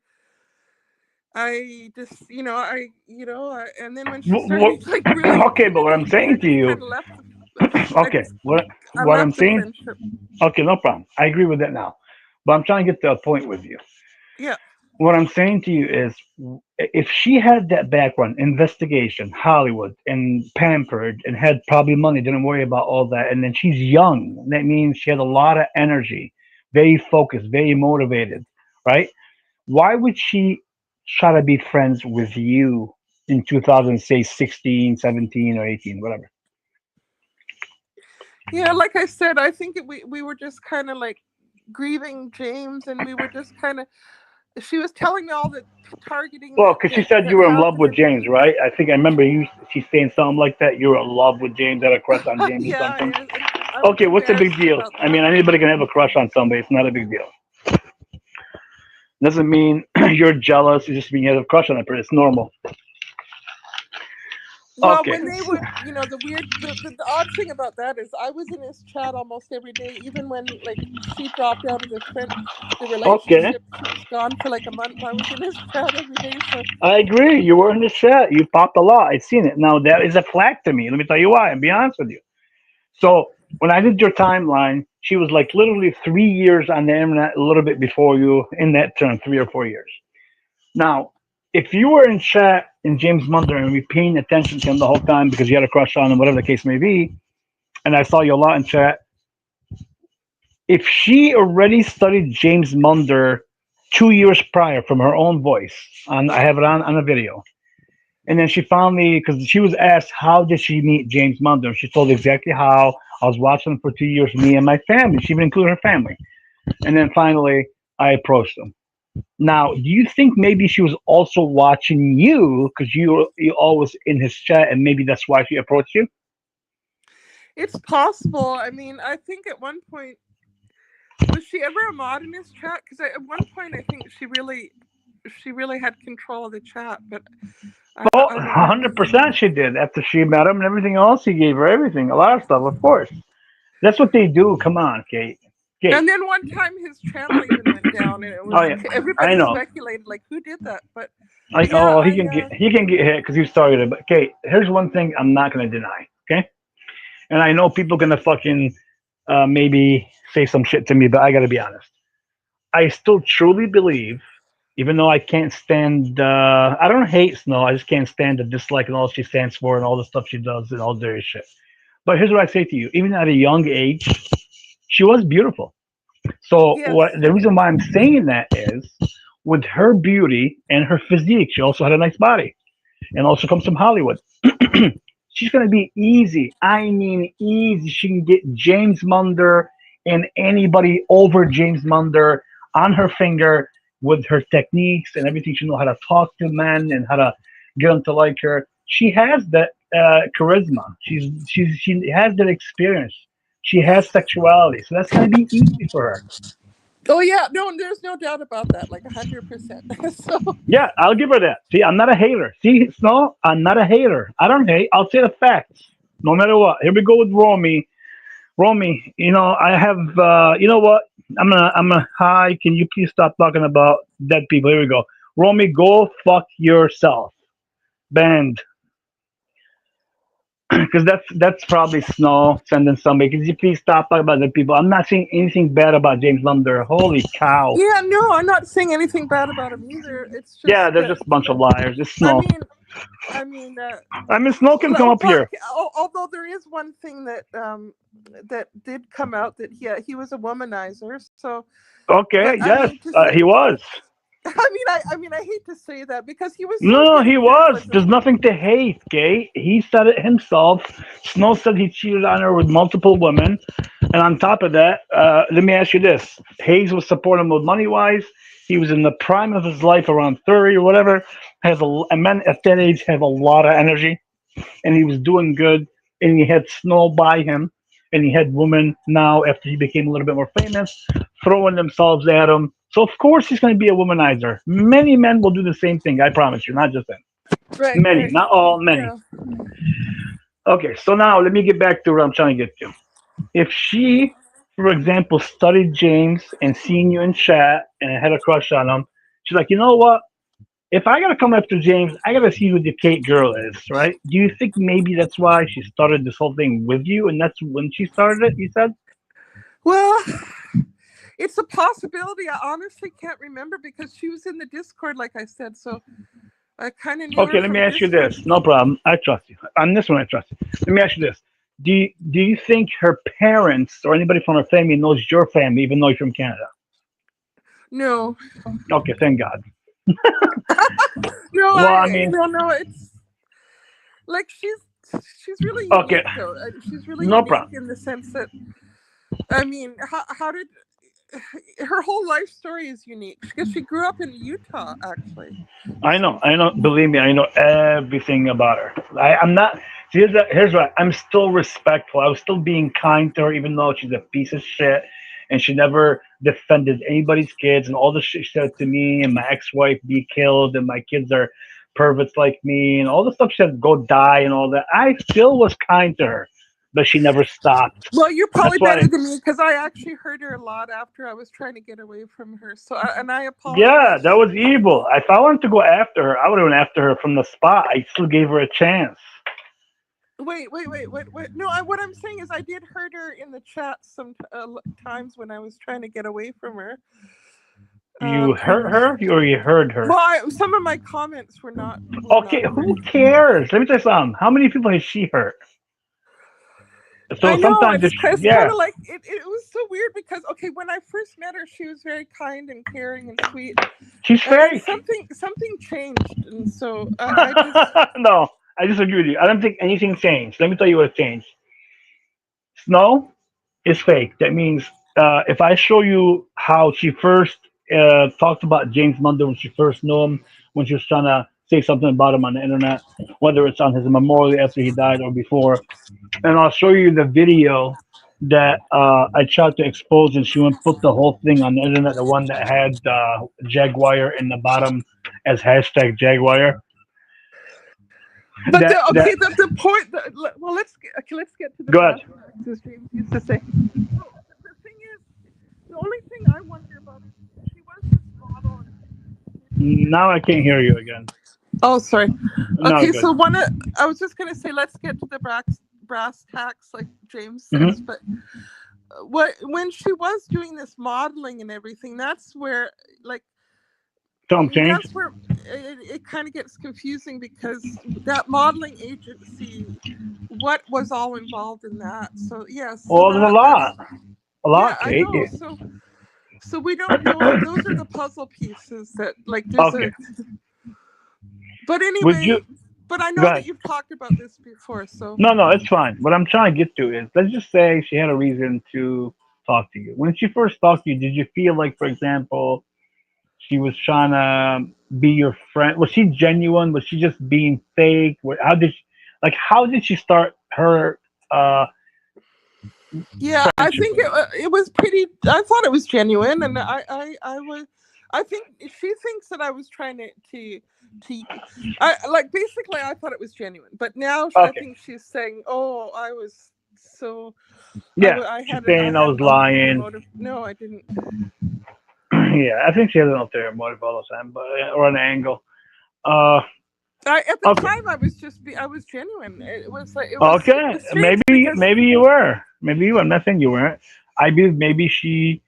I just and then when she Wh- started like really Okay, but what I'm intimidating me, I saying to just you, kind of left. I Okay, just I what love I'm the saying? friendship. Okay, no problem. I agree with that now, but I'm trying to get to a point with you. Yeah. What I'm saying to you is, if she had that background, investigation, Hollywood, and pampered, and had probably money, didn't worry about all that, and then she's young, that means she had a lot of energy, very focused, very motivated, right? Why would she try to be friends with you in 2000, say 16, 17, or 18, whatever? Yeah, like I said, I think we were just kind of like grieving James, and we were just kind of. She was telling me all the targeting Well, that because she said you were in love happened. with James, right? I think I remember she saying something like that. You were in love with James, had a crush on James or Yeah, something. and I was Okay, what's the big embarrassed deal? about I that. mean, anybody can have a crush on somebody. It's not a big deal. Doesn't mean you're jealous. It just means you have a crush on a person. It's normal. Well, Okay. when they would, the weird, the odd thing about that is I was in his chat almost every day, even when like she dropped out of the Okay. relationship. She was gone for like a month. I was in his chat every day. So I agree. You were in the chat. You popped a lot. I seen it. Now that is a flag to me. Let me tell you why. And be honest with you. So when I did your timeline, she was like literally 3 years on the internet, a little bit before you in that term, 3 or 4 years. Now, if you were in chat in James Munder and we paying attention to him the whole time because you had a crush on him, whatever the case may be, and I saw you a lot in chat, if she already studied James Munder 2 years prior from her own voice, I have it on a video, and then she found me because she was asked how did she meet James Munder. She told exactly how. I was watching him for 2 years, me and my family. She even included her family, and then finally I approached him. Now, do you think maybe she was also watching you because you always in his chat, and maybe that's why she approached you? it's possible. I mean, I think at one point was she ever a mod in his chat? Because at one point I think she really had control of the chat, but Oh, I don't know. 100% she did. After she met him and everything else, he gave her everything, a lot of stuff, of course. That's what they do. Come on, Kate. Kate. And then one time his channel even went down, and it Oh was yeah, I everybody know. speculated like who did that. But Like, yeah, oh, I he can get hit because he started it. But Kate, here's one thing I'm not gonna deny. Okay, and I know people gonna fucking maybe say some shit to me, but I gotta be honest. I still truly believe, even though I can't stand, I don't hate Snow. I just can't stand the dislike and all she stands for and all the stuff she does and all the shit. But here's what I say to you: even at a young age, she was beautiful. So what yes, the reason why I'm saying that is, with her beauty and her physique, she also had a nice body, and also comes from Hollywood. She's gonna be easy. I mean, easy. She can get James Munder and anybody over James Munder on her finger with her techniques and everything. She know how to talk to men and how to get them to like her. She has that charisma. She has that experience. She has sexuality, so that's gonna be easy for her. oh yeah, no, there's no doubt about that, like 100%. So Yeah, I'll give her that. See, I'm not a hater. See, Snow, I'm not a hater. I don't hate. I'll say the facts, no matter what. Here we go with Romy. Romy, I have. You know what? I'm gonna. Hi, can you please stop talking about dead people? Here we go. Romy, go fuck yourself. Banned. Because that's probably Snow sending somebody. Could you please stop talking about dead people? I'm not saying anything bad about James Lunder. Holy cow. yeah, no, I'm not saying anything bad about him either. It's Yeah, just they're that just a bunch of liars. It's I Snow. mean, I mean, I mean, Snow can come up but here. although there is one thing that did come out that he was a womanizer. So, but Okay, I yes, mean to say, he was. I mean I hate to say that because he was so No, no, good he in was. There's journalism. nothing to hate, Gay. He said it himself. Snow said he cheated on her with multiple women. And on top of that, let me ask you this. Hayes was supporting him with money wise. He was in the prime of his life, around 30 or whatever. And men at that age have a lot of energy. And he was doing good. And he had Snow by him. And he had women now, after he became a little bit more famous, throwing themselves at him. So, of course, he's going to be a womanizer. Many men will do the same thing, I promise you, not just him. Right, Many, right. not all, many. Yeah. Okay, so now let me get back to what I'm trying to get to. If she, for example, studied James and seen you in chat and had a crush on him, she's like, you know what? if I gotta come after James, I gotta see who the Kate girl is, right? Do you think maybe that's why she started this whole thing with you, and that's when she started it? You said. Well, it's a possibility. I honestly can't remember because she was in the Discord, like I said. So I kind of knew her Okay, let me from ask you Discord. this. No problem. I trust you. On this one, I trust you. Let me ask you this. Do you think her parents or anybody from her family knows your family, even though you're from Canada? No, Okay, thank God. no, Well, I I mean, no, no. It's like she's really okay, unique though. She's really no unique problem. in the sense that I mean, how did her whole life story is unique because she grew up in Utah actually. So I know. Believe me, I know everything about her. I'm not. Here's what. I'm still respectful. I was still being kind to her, even though she's a piece of shit, and she never defended anybody's kids, and all the shit she said to me and my ex-wife be killed, and my kids are perverts like me, and all the stuff she said go die and all that. I still was kind to her, but she never stopped. well, you're That's probably why. better than me because I actually heard her a lot after I was trying to get away from her. So and I Yeah, that apologize. was evil. If I wanted to go after her, I would have went after her from the spot. I still gave her a chance. Wait. No, what I'm saying is I did hurt her in the chat some times when I was trying to get away from her. You hurt Um, her or you heard well, her? some of my comments were Okay, not very. who cares? Let me tell you something. How many people has she hurt? I So know sometimes, it's kind yeah, of like it was so weird because okay, when I first met her, she was very kind and caring and sweet, she's and then fake. something changed, and so I just No, I disagree with you. I don't think anything changed. Let me tell you what changed. Snow is fake. That means if I show you how she first talked about James Munday when she first knew him, when she was trying to say something about him on the internet, whether it's on his memorial after he died or before, and I'll show you the video that I tried to expose, and she went put the whole thing on the internet, the one that had Jaguar in the bottom as hashtag Jaguar. but That that the point well let's get to the go ahead. brass tacks as James used to say. So the thing is, the only thing I wonder about is she was this model. Now I can't hear you again. Oh, sorry. No, Okay, good. so I was just gonna say let's get to the brass tacks, like James says. Hmm. But what when she was doing this modeling and everything, that's where like Something changed. that's where it kind of gets confusing because that modeling agency, what was all involved in that? So yes, so Well, there's that's a yeah, lot, I Kate. know. So we don't know. Those are the puzzle pieces that like there's Okay. a. But Would anyway, you but I go know that ahead? you've talked about this before, so No, no, it's fine. What I'm trying to get to is, let's just say she had a reason to talk to you. When she first talked to you, did you feel like, for example, she was trying to be your friend? Was she genuine? Was she just being fake? How did she start her uh, yeah, I friendship think with you? it was pretty. I thought it was genuine, and I was. I think she thinks that I was trying to I like basically I thought it was genuine, but now I Okay. think she's saying, "Oh, I was so Yeah, she's I saying I had was an ulterior lying. motive." No, I didn't. Yeah, I think she has an ulterior motive all the time, but or an angle. Uh, I at the okay, time I was genuine. It okay. was strange because Maybe you were. Maybe you. I'm not saying you weren't. I believe maybe she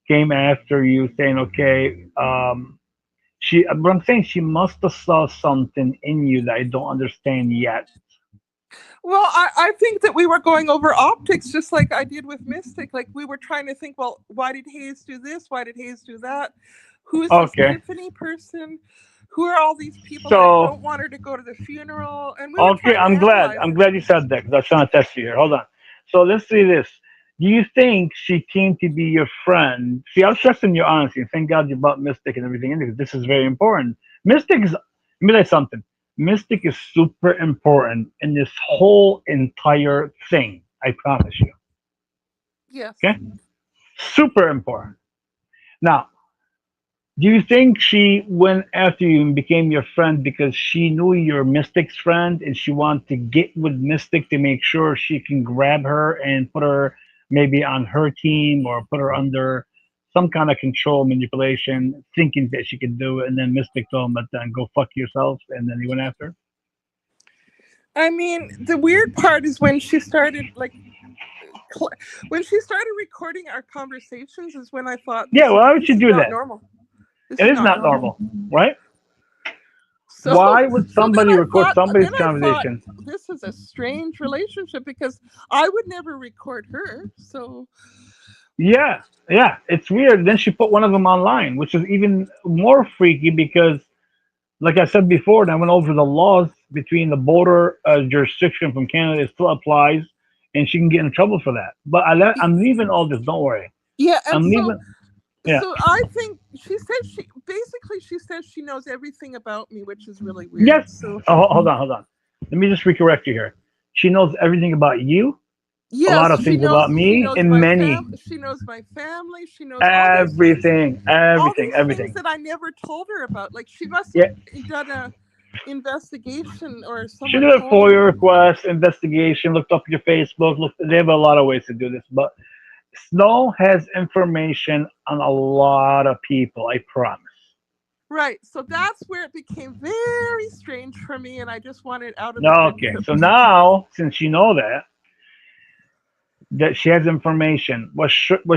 came after you, saying, okay, but I'm saying she must have saw something in you that I don't understand yet. well, I think that we were going over optics just like I did with Mystic. Like we were trying to think, well, why did Hayes do this? Why did Hayes do that? Who is this Okay, Tiffany person? Who are all these people that so don't want her to go to the funeral? And we were okay, trying to I'm glad. analyze I'm it. glad you said that because I was trying to test you here. Hold on. So let's see this. Do you think she came to be your friend? See, I was trusting your honesty. Thank God you brought Mystic and everything in because this is very important. Mystic is, let me tell you something. Mystic is super important in this whole entire thing. I promise you. Yes. Okay? Super important. Now, do you think she went after you and became your friend because she knew you're Mystic's friend and she wanted to get with Mystic to make sure she can grab her and put her maybe on her team or put her under some kind of control manipulation, thinking that she could do it, and then Mystic told him, "But then go fuck yourself," and then he went after her. I mean, the weird part is when she started when she started recording our conversations is when I thought Yeah, why would this you is do not that? normal. This It is is not not normal. normal, right? So Why would so somebody record somebody's then I thought conversation? this is a strange relationship because I would never record her. So Yeah, yeah, it's weird. Then she put one of them online, which is even more freaky because, like I said before, and I went over the laws between the border jurisdiction from Canada. It still applies, and she can get in trouble for that. But I'm leaving all this. Don't worry. yeah, and I'm leaving. Yeah. so I think she says she knows everything about me, which is really weird. Yes. So Oh, hold on. Let me just recorrect you here. She knows everything about you, a lot yes, of things about she me, knows and my many, she knows my family, she knows everything, all everything, these things everything. that I never told her about. Like she must Yeah. have done a investigation or She someone did a told FOIA her. request, investigation, looked up your Facebook. Looked, they have a lot of ways to do this, but Snow has information on a lot of people. I promise. Right. So that's where it became very strange for me and I just wanted out of the Okay, friendship. so now since you know that she has information, was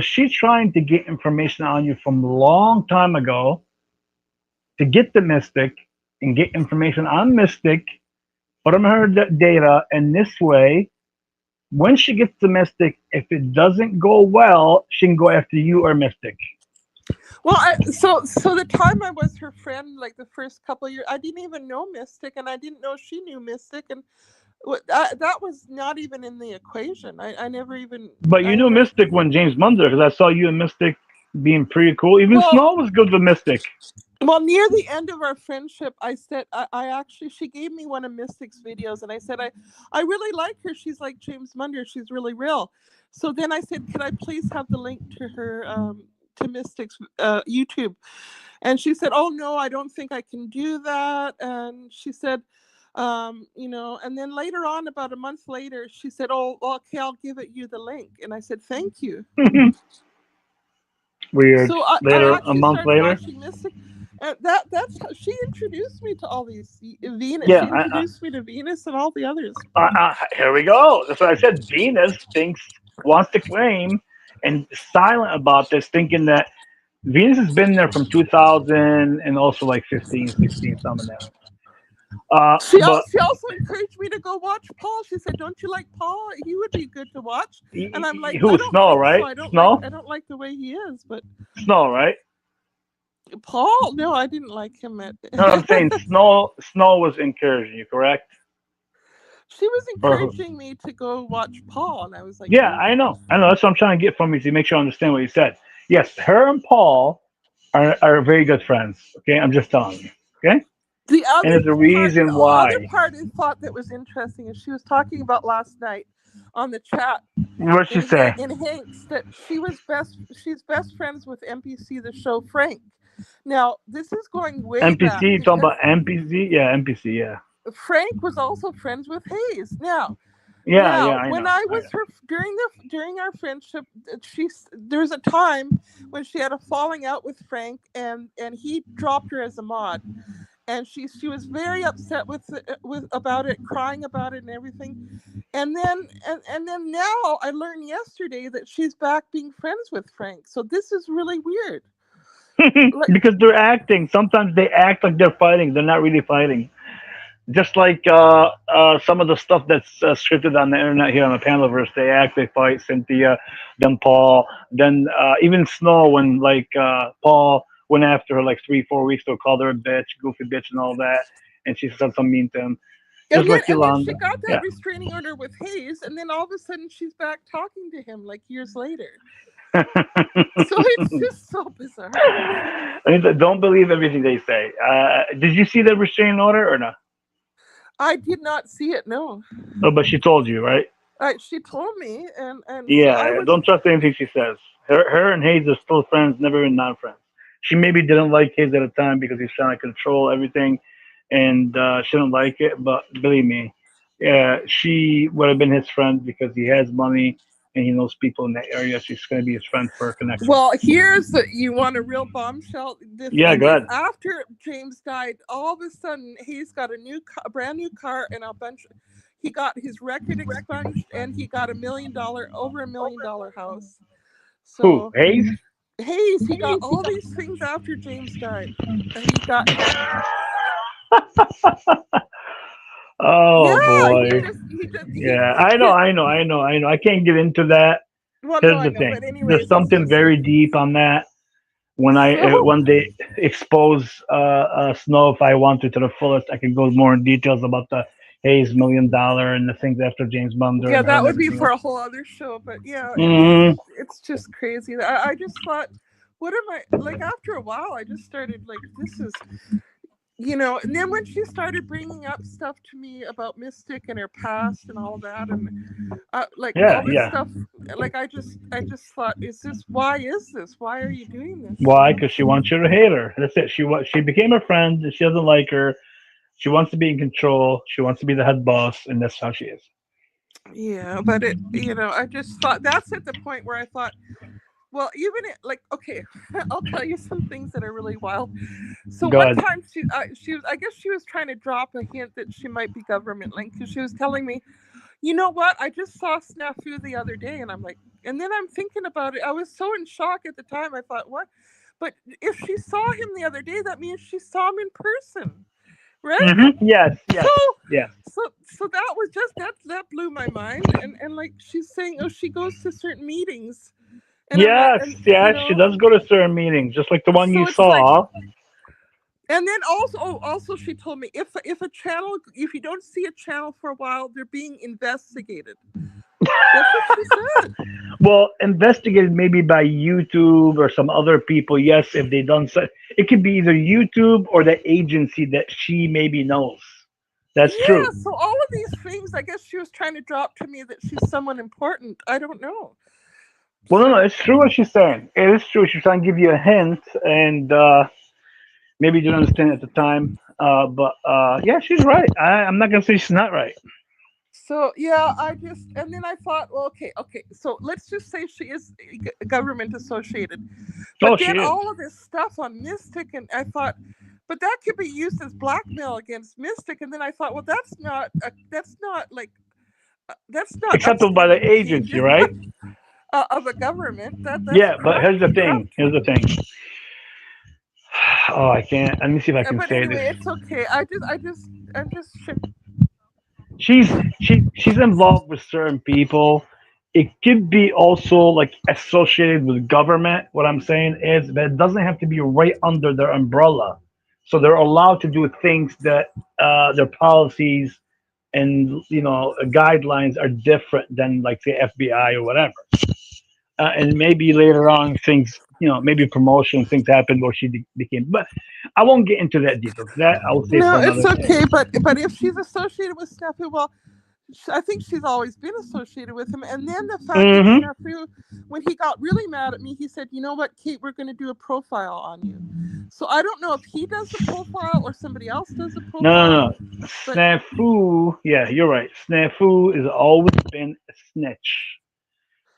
she trying to get information on you from a long time ago to get the Mystic and get information on Mystic, put them in her data, and this way, when she gets the Mystic, if it doesn't go well, she can go after you or Mystic. Well, so the time I was her friend, like the first couple of years, I didn't even know Mystic, and I didn't know she knew Mystic, and that was not even in the equation. I never even, But I you knew never. Mystic when James Munder, because I saw you and Mystic being pretty cool. Even Well, Snow was good with Mystic. well, near the end of our friendship, I said, I actually, she gave me one of Mystic's videos, and I said, I really like her. She's like James Munder. She's really real. So then I said, could I please have the link to her, to Mystic's YouTube? And she said, oh no, I don't think I can do that. And she said, and then later on, about a month later, she said, oh, okay, I'll give you the link. And I said, thank you. Weird. So I Later, a actually month started later. watching Mystic. And that's how she introduced me to all these Venus. She Yeah, introduced me to Venus and all the others. here we go. That's what I said. Venus wants to claim, and is silent about this, thinking that Venus has been there from 2000 and also like 15, 16, some of that. But She also encouraged me to go watch Paul. She said, "Don't you like Paul? He would be good to watch." And I'm like, "I who? don't Snow, think so. right? Snow? I don't like the way he is." But Snow, right? Paul, no, I didn't like him. No, I'm saying Snow. Snow was encouraging you, correct? She was Or who? encouraging me to go watch Paul, and I was like, Yeah, "No." I know. I know. That's what I'm trying to get from you to make sure I understand what you said. Yes, her and Paul are very good friends. Okay, I'm just telling you. Okay, The and there's a reason other why. part I thought that was interesting is she was talking about last night on the chat What'd she say? in Hanks that she's best friends with NPC the show Frank. Now this is going way back NPC, you talking because about NPC? Yeah, NPC, yeah. Frank was also friends with Hayes. Yeah, yeah, Now, I when know. I I was her during our friendship, there's a time when she had a falling out with Frank, and he dropped her as a mod, and she was very upset with about it, crying about it, and everything. And then now I learned yesterday that she's back being friends with Frank. So this is really weird. know. Like, Because they're acting. Sometimes they act like they're fighting. They're not really fighting. Just like some of the stuff that's scripted on the internet here on the Panelverse, they act, they fight. Cynthia, then Paul, then even Snow when like Paul went after her like 3 4 weeks ago, called her a bitch, goofy bitch, and all that, and she said something mean to him. Just like and then she Yolanda, got that yeah. restraining order with Hayes, and then all of a sudden she's back talking to him like years later. So it's just so bizarre. I mean, don't believe everything they say. Did you see the restraining order or not? I did not see it. No, Oh, but she told you, right? she told me, and so I Yeah, was. don't trust anything she says. Her and Hayes are still friends, never been non-friends. She maybe didn't like Hayes at the time because he's trying to control everything, and she didn't like it. But believe me, yeah, she would have been his friend because he has money and he knows people in that area. She's going to be his friend for a connection. Well, you want a real bombshell. The Yeah, thing go is, ahead. after James died, all of a sudden he's got a brand new car and a bunch. He got his record expunged, and he got over $1 million house. Who? So Hayes? Hayes, he got all these things after James died. He got Oh yeah. boy. Yeah, I know. I can't get into that. Well, no, Here's I the know, thing. but There's anyways, it's something just very deep on that. so. When they expose Snow, if I wanted to the fullest, I could go more in details about the Hayes $1 million and the things after James Bonder Yeah, and her that and would be everything for else. a whole other show. But yeah, Hmm. it's just crazy. I just thought, what am I like? After a while, I just started like, this is, And then when she started bringing up stuff to me about Mystic and her past and all that, and like Yeah, all this yeah. stuff, like I just thought, why is this? Why are you doing this? Why? Because she wants you to hate her. That's it. She became a friend. She doesn't like her. She wants to be in control. She wants to be the head boss, and that's how she is. Yeah, but I just thought that's at the point where I thought, well, like, okay, I'll tell you some things that are really wild. So Go one ahead. time I guess she was trying to drop a hint that she might be government linked, because she was telling me, you know what, I just saw Snafu the other day, and I'm like, and then I'm thinking about it. I was so in shock at the time. I thought, what? But if she saw him the other day, that means she saw him in person, right? Yes, So, yes, yes. so that was just that blew my mind. And like she's saying, oh, she goes to certain meetings, and I'm like, Yes, and yes. She does go to certain meetings, just like the one you so it's like, saw. and then also she told me, if a channel, if you don't see a channel for a while, they're being investigated. That's what she said. Well, investigated maybe by YouTube or some other people. Yes, if they done so, it could be either YouTube or the agency that she maybe knows. That's Yeah, true. so all of these things, I guess she was trying to drop to me that she's someone important. I don't know. Well, no, So it's true what she's saying. It is true. She's trying to give you a hint, and maybe you didn't understand at the time. But yeah, she's right. I'm not gonna say she's not right. So yeah, and then I thought, well, okay. So let's just say she is government associated, Oh, but she then is. all of this stuff on Mystic, and I thought, but that could be used as blackmail against Mystic, and then I thought, well, that's not Acceptable by upstanding the agency, behavior right? of a government. That's Yeah, but corrupt. here's the thing. Corrupt. Here's the thing. Oh, I can't. Let me see if I can But say this. anyway, it's okay. I'm just. She's involved with certain people. It could be also like associated with government. What I'm saying is that it doesn't have to be right under their umbrella. So they're allowed to do things that their policies and guidelines are different than like the FBI or whatever. And maybe later on things, maybe promotion things happened where she became. But I won't get into that detail. That I will save No, for it's another day. okay. But if she's associated with Snafu, well, I think she's always been associated with him. And then the fact that Hmm. Snafu, when he got really mad at me, he said, "You know what, Kate, we're going to do a profile on you." So I don't know if he does the profile or somebody else does the No, no, profile. no. But Snafu, yeah, you're right. Snafu has always been a snitch.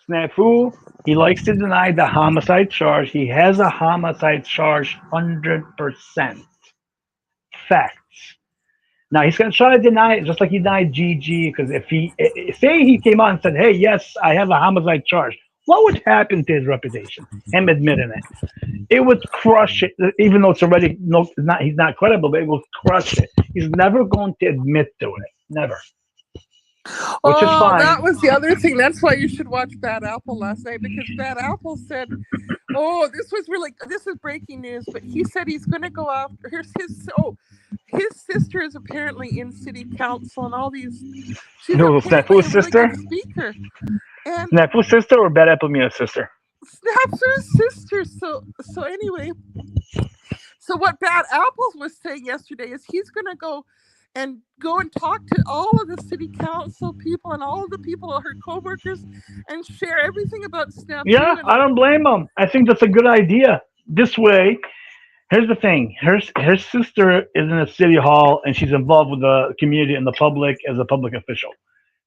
Snafu, he likes to deny the homicide charge. He has a homicide charge, 100% facts. Now he's gonna try to deny it, just like he denied Gigi. Because if say he came out and said, "Hey, yes, I have a homicide charge," what would happen to his reputation? Him admitting it would crush it. Even though it's already no, not he's not credible, but it will crush it. He's never going to admit to it, never, which is oh, fine. that was the other thing. That's why you should watch Bad Apple last night, because Bad Apple said, "Oh, this is breaking news." But he said he's going to go after. His sister is apparently in city council and all these. She's Who, apparently Snafu's a really good sister? speaker, and Snafu's sister or Bad Apple Mia's sister? Snafu's sister. So anyway, so what Bad Apples was saying yesterday is he's going to go and talk to all of the city council people and all of the people, her coworkers, and share everything about Yeah, Snafu. And I don't blame him. I think that's a good idea. This way, here's the thing. Her sister is in a city hall and she's involved with the community and the public as a public official.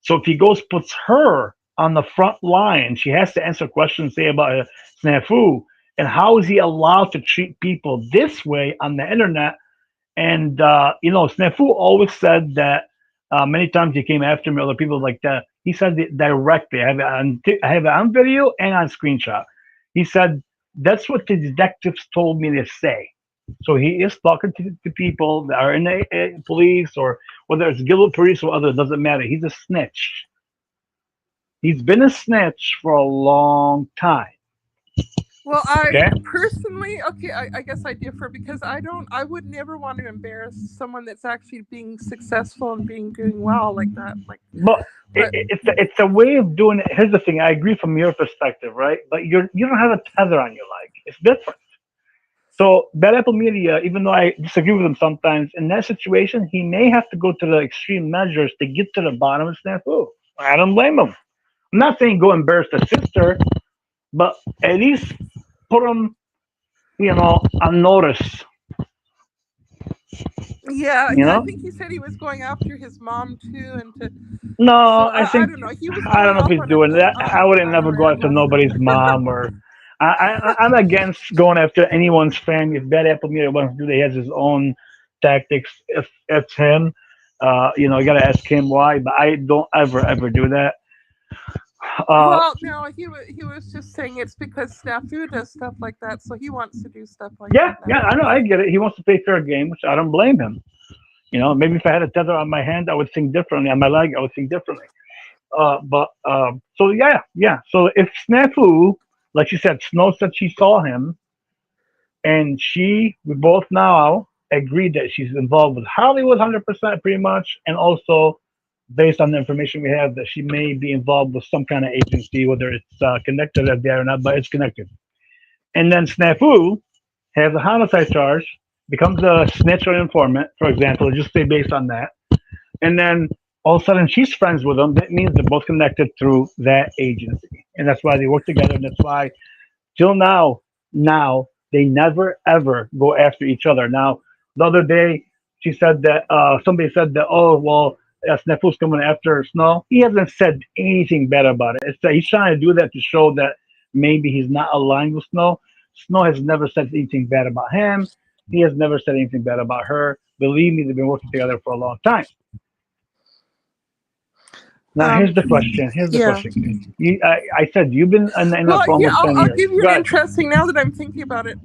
So if he goes puts her on the front line. She has to answer questions, say about Snafu, and how is he allowed to treat people this way on the internet? And Snafu always said that many times he came after me, other people like that. He said it directly. I have it on video and on screenshot. He said that's what the detectives told me to say. So he is talking to people that are in the police, or whether it's guild police or other, doesn't matter. He's a snitch. He's been a snitch for a long time. Well, I Okay, personally, okay, I guess I differ because I would never want to embarrass someone that's actually being successful and doing well like that. but But it's a way of doing it. Here's the thing: I agree from your perspective, right? But you don't have a tether on your leg. It's different. So Bad Apple Media, even though I disagree with him sometimes, in that situation, he may have to go to the extreme measures to get to the bottom of Snafu. I don't blame him. I'm not saying go embarrass the sister, but at least put him, on notice. yeah, You I know? think he said he was going after his mom too, and No, so I I think don't know. He was I don't going know if off he's doing that. I wouldn't on a never go rant after last night. nobody's mom or. I'm against going after anyone's family. If Bad Apple Media wants to do that, he has his own tactics. If it's him, you got to ask him why. But I don't ever do that. Uh, Well, no, he was just saying it's because Snafu does stuff like that, so he wants to do stuff like yeah, that. yeah, I know, I get it. He wants to play fair game, which I don't blame him. Maybe if I had a tether on my hand, I would think differently. On my leg, I would think differently. But so yeah, yeah. So if Snafu, like you said, Snow said she saw him, and we both now agreed that she's involved with Hollywood 100% pretty much, and also based on the information we have that she may be involved with some kind of agency, whether it's connected to FBI or not, but it's connected. And then Snafu has a homicide charge, becomes a snitch or informant, for example, just say based on that, and then all of a sudden she's friends with them. That means they're both connected through that agency, and that's why they work together. And that's why till now they never ever go after each other. Now the other day she said that somebody said that, oh well, Snafu's coming after Snow. He hasn't said anything bad about it. It's that he's trying to do that to show that maybe he's not aligned with Snow. Snow has never said anything bad about him. He has never said anything bad about her. Believe me, they've been working together for a long time. Now Um, here's the question. Here's the yeah. question, Kate. I said you've been in the Well, internet for here almost 10 I'll years. give you Go an ahead. interesting. Now that I'm thinking about it,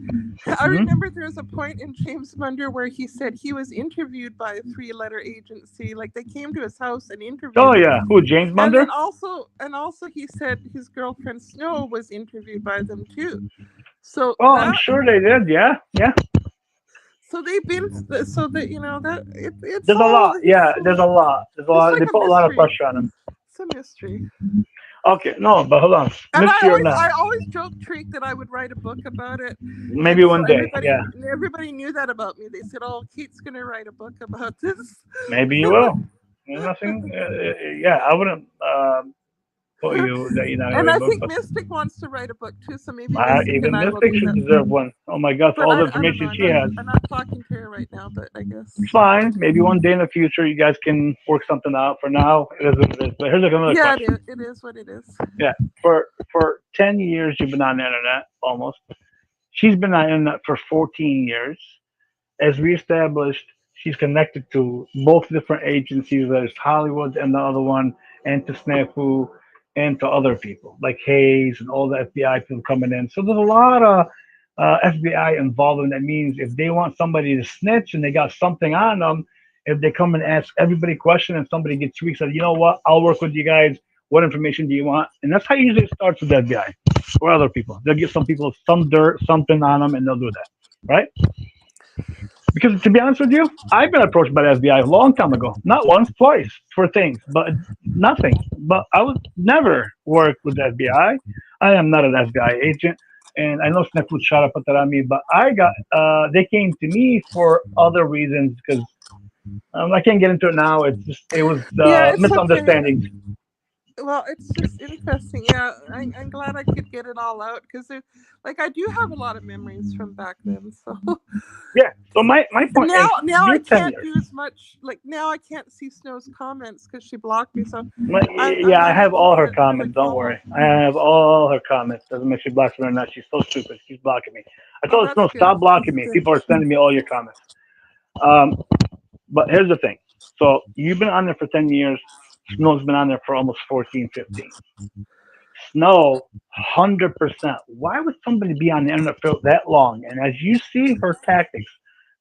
I Hmm. remember there was a point in James Munder where he said he was interviewed by a three-letter agency. Like they came to his house and Oh interviewed him, yeah, who? James and then Munder? also he said his girlfriend Snow was interviewed by them too. So Oh, I'm sure they did. Yeah, yeah. they've been so that that it's There's a all lot. Yeah, there's a lot. There's a it's lot. like They a put a lot of mystery. pressure on him. It's a mystery. Okay, no, but hold on. And Mystery or not? I always joked Treek that I would write a book about it, Maybe and so one day. Yeah, everybody knew that about me. They said, "Oh, Kate's gonna write a book about this." maybe you will. Nothing. Yeah, I wouldn't put you that you're not gonna And read I a book, think but Mystic wants to write a book too, so maybe Mystic and even I will Mystic do should that. deserve one. Oh my God, for But all the I don't know. information she has. I'm not talking to her right now, but I guess. It's fine. Maybe one day in the future you guys can work something out. For now, it is what it is. But here's another Yeah, question. it is what it is. Yeah, for 10 years you've been on the internet almost. She's been on the internet for 14 years. As we established, she's connected to both different agencies. There's Hollywood and the other one, and to Snafu, and to other people like Hayes and all the FBI people coming in. So there's a lot of FBI involvement. That means if they want somebody to snitch and they got something on them, if they come and ask everybody question and somebody gets weak, said, you know what, I'll work with you guys. What information do you want? And that's how usually it starts with the FBI or other people. They'll get some people some dirt, something on them, and they'll do that, right? Because to be honest with you, I've been approached by the FBI a long time ago, not once, twice for things, but nothing. But I would never work with the FBI. I am not an FBI agent, and I know Snack would shut up put that on me, but they came to me for other reasons because I can't get into it now. It was Yeah, it's okay. misunderstandings. Well, it's just interesting. Yeah, I'm glad I could get it all out because, like, I do have a lot of memories from back then. So Yeah. So my point is, now I you're 10 can't years. do as much. Like now I can't see Snow's comments because she blocked me. So I'm Yeah, I have unable all her to really comments. Don't follow. worry. I have all her comments. Doesn't make she blocks me or not. She's so stupid. She's blocking me. I Oh, told her, that's no, good. stop blocking That's me. good. People are sending me all your comments. Um, but here's the thing. So you've been on there for 10 years. Snow's been on there for almost 14, 15. Snow, 100%. Why would somebody be on the internet for that long? And as you see her tactics,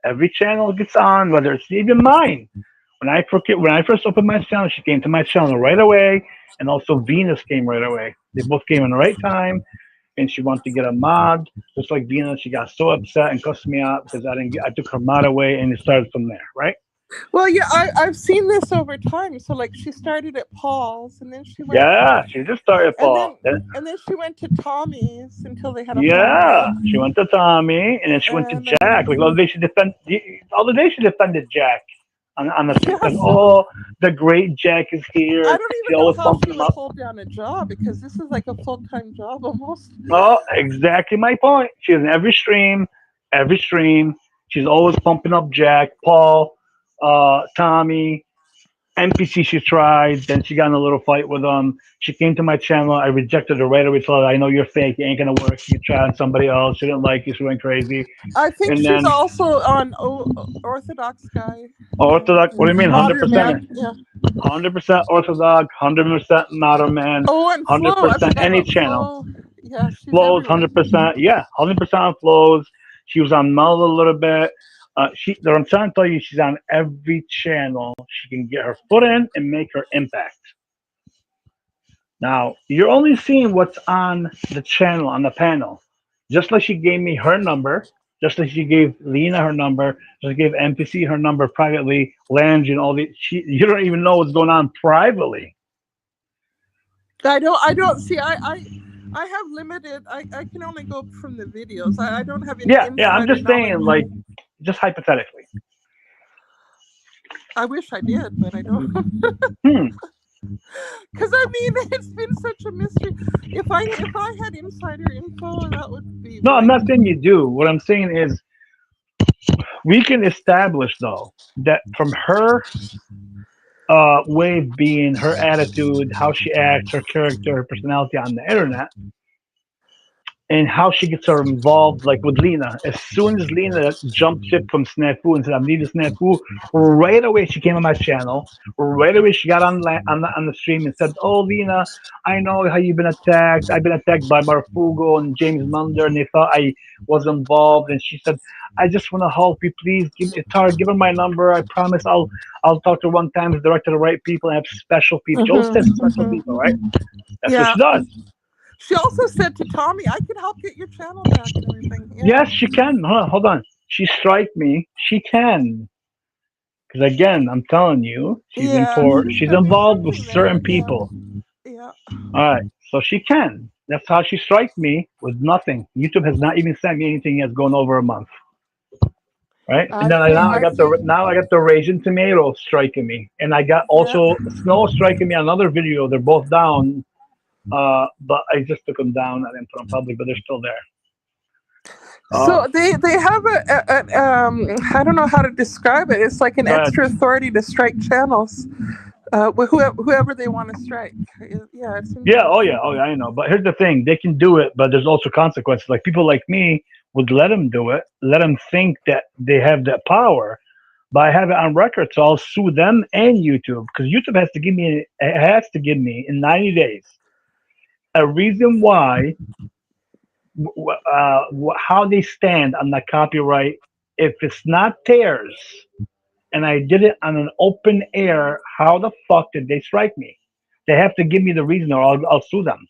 every channel gets on, whether it's even mine. When I first opened my channel, she came to my channel right away, and also Venus came right away. They both came in the right time, and she wanted to get a mod, just like Venus. She got so upset and cussed me out because I took her mod away, and it started from there, right? Well, yeah, I've seen this over time. So like she started at Paul's, and then she went, Yeah, she just started and Paul. then and then she went to Tommy's until they had a Yeah, family, she went to Tommy, and then she went to and Jack. Like the other day she defended Jack on the thing. Said, yes, "Oh, the great Jack is I here." don't She even know always how pumping she him would up. hold down a job because this is like a full time job almost. Oh, exactly my point. She's in every stream, every stream. She's always pumping up Jack, Paul, Tommy, NPC. She tried, then she got in a little fight with them. She came to my channel. I rejected her right away. Told her, "I know you're fake. It ain't gonna work. You try on somebody else." She didn't like you. She went crazy. I think And she's then also on Orthodox guy. Orthodox. What do you mean? Hundred Modern percent. man. Yeah. 100% Orthodox. 100% modern man. Oh, and Hundred Flo. I percent forgot any about channel. Flo. Yeah, she's Flows. everywhere. 100%. Yeah, 100% on flows. She was on Mel a little bit. What I'm trying to tell you, she's on every channel. She can get her foot in and make her impact. Now, you're only seeing what's on the channel, on the panel. Just like she gave me her number, just like she gave Lena her number, just gave NPC her number privately, Lange and all the you don't even know what's going on privately. I don't see. I have limited. I can only go from the videos. I don't have any Yeah, I'm insider just saying, knowledge. like, just hypothetically. I wish I did, but I don't. Hmm. Because I mean, it's been such a mystery. If I had insider info, that would be No, I'm like, not saying you do. What I'm saying is we can establish though that from her way of being, her attitude, how she acts, her character, her personality on the internet, and how she gets her involved, like with Lena. As soon as Lena jumped ship from Snafu and said, "I'm needing Snafu," right away she came on my channel. Right away she got on the stream and said, "Oh, Lena, I know how you've been attacked. I've been attacked by Barfugo and James Munder, and they thought I was involved." And she said, "I just want to help you. Please give me Tara, give her my number. I promise I'll talk to her one time, direct to the right people, and have special people." She always says special people, right? That's what yeah. she does. She also said to Tommy, "I can help get your channel back and everything." Yeah. Yes, she can. Hold on. She strike me. She can. Because again, I'm telling you, Yeah, she's there's involved with something certain there. Yeah. people. Yeah. All right. So she can. That's how she strike me with nothing. YouTube has not even sent me anything that's going over a month. Right. And then I think. now I got the Raging Tomato striking me. And I got Yeah. also Snow striking me on another video. They're both down. But I just took them down. I didn't put them public, but they're still there. So they have I don't know how to describe it. It's like an extra authority to strike channels, whoever they want to strike. Yeah, it's Yeah, interesting. oh yeah, I know. But here's the thing: they can do it, but there's also consequences. Like people like me would let them do it, let them think that they have that power. But I have it on record, so I'll sue them and YouTube because YouTube has to give me in 90 days a reason why, how they stand on the copyright. If it's not theirs, and I did it on an open air, how the fuck did they strike me? They have to give me the reason, or I'll sue them.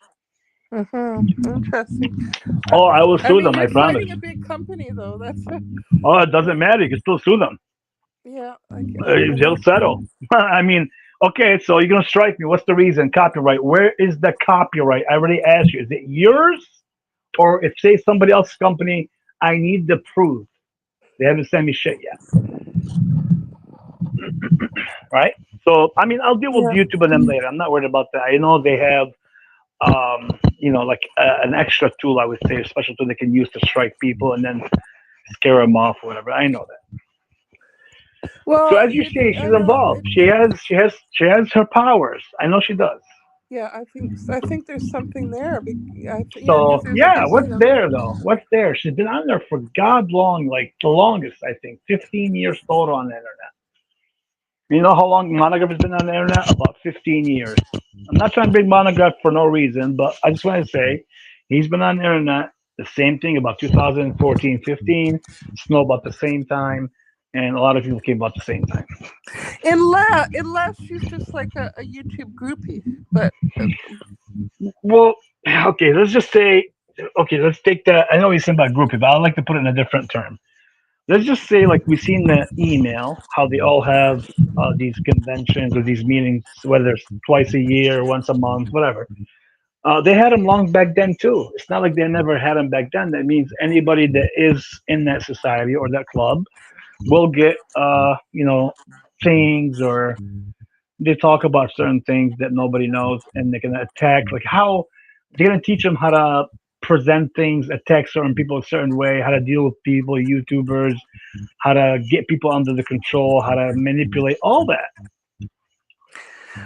Interesting. Oh, I will I sue mean, them. I you're promise. fighting a big company, though. That's Oh, it doesn't matter. You can still sue them. yeah. I guess you're They'll right. settle. I mean, okay, so you're gonna strike me. What's the reason? Copyright. Where is the copyright? I already asked you. Is it yours, or if say somebody else's company? I need the proof. They haven't sent me shit yet, right? So I mean, I'll deal with Yeah. YouTube and them later. I'm not worried about that. I know they have, like an extra tool, I would say, a special tool they can use to strike people and then scare them off or whatever. I know that. So Well, as you say, I she's know involved. She has her powers. I know she does. yeah, I think there's something there. Yeah, because So there's yeah, what's you know. there though? What's there? She's been on there for God long, like the longest, I think, 15 years total on the internet. You know how long Monograph has been on the internet? About 15 years. I'm not trying to bring Monograph for no reason, but I just want to say he's been on the internet the same thing about 2014, 15. Snow about the same time, and a lot of people came about the same time. Unless she's just like a YouTube groupie, but Well, okay, let's just say, okay, let's take that. I know he's saying about groupie, but I like to put it in a different term. Let's just say, like we've seen the email, how they all have these conventions or these meetings, whether it's twice a year, once a month, whatever. They had them long back then too. It's not like they never had them back then. That means anybody that is in that society or that club will get, things, or they talk about certain things that nobody knows, and they can attack. Like how they're gonna teach them how to present things, attack certain people a certain way, how to deal with people, YouTubers, how to get people under the control, how to manipulate all that.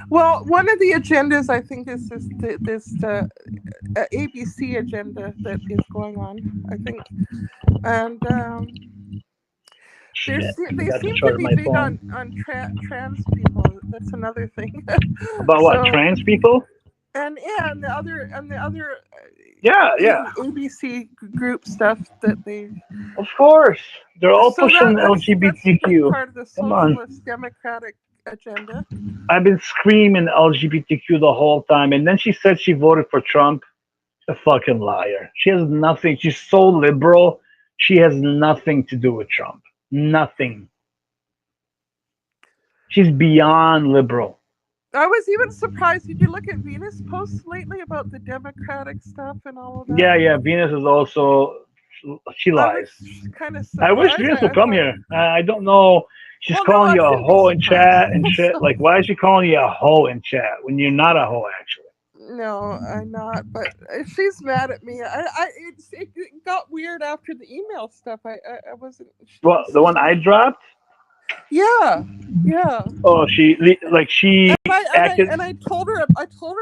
well, one of the agendas I think is this ABC agenda that is going on. I think, and Shit, I they forgot to seem to charge be my big phone. on trans people. That's another thing. About what? So Trans people? and yeah, and the other Yeah, yeah. ABC group stuff that they. Of course, they're all So pushing that's LGBTQ. part of the Come on. socialist democratic agenda. I've been screaming LGBTQ the whole time, and then she said she voted for Trump. A fucking liar. She has nothing. She's so liberal. She has nothing to do with Trump. Nothing. She's beyond liberal. I was even surprised. Did you look at Venus posts lately about the democratic stuff and all of that? Yeah, yeah. Venus is also. She I was lies. kind of I wish surprised. Venus would I come thought, here. I don't know. She's well, no, calling I you a shouldn't be hoe in chat and surprised. shit. Like, why is she calling you a hoe in chat when you're not a hoe, actually? No, I'm not. But she's mad at me. It got weird after the email stuff. I wasn't. Well, the one I dropped. Yeah, yeah. Oh, she acted. And I told her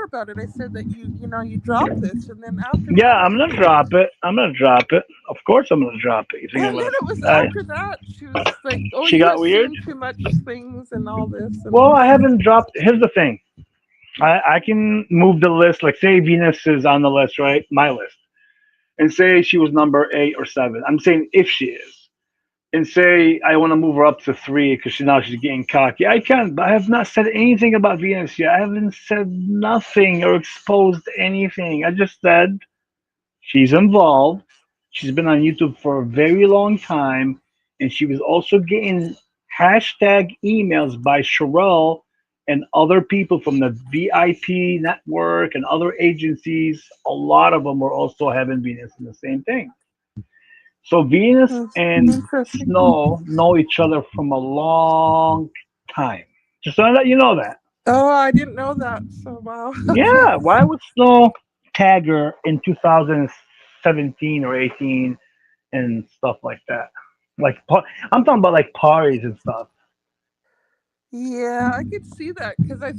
about it. I said that you dropped this, and then after Yeah, that, I'm gonna drop it. I'm gonna drop it. Of course, I'm gonna drop it. You think I'm and then gonna? it was after that she was like, "Oh, She you got weird. assume too much things and all this." And, Well, I haven't dropped. Here's the thing. I can move the list. Like, say Venus is on the list, right? My list, and say she was number 8 or 7. I'm saying if she is, and say I want to move her up to 3 because she's getting cocky. I can, but I have not said anything about Venus yet. I haven't said nothing or exposed anything. I just said she's involved. She's been on YouTube for a very long time, and she was also getting hashtag emails by Sherelle and other people from the VIP network and other agencies. A lot of them were also having Venus in the same thing. So Venus that's and interesting. Snow know each other from a long time. Just so that you know that. Oh, I didn't know that. So wow. Yeah, why would Snow tag her in 2017 or 18 and stuff like that? Like I'm talking about like parties and stuff. Yeah, I could see that because I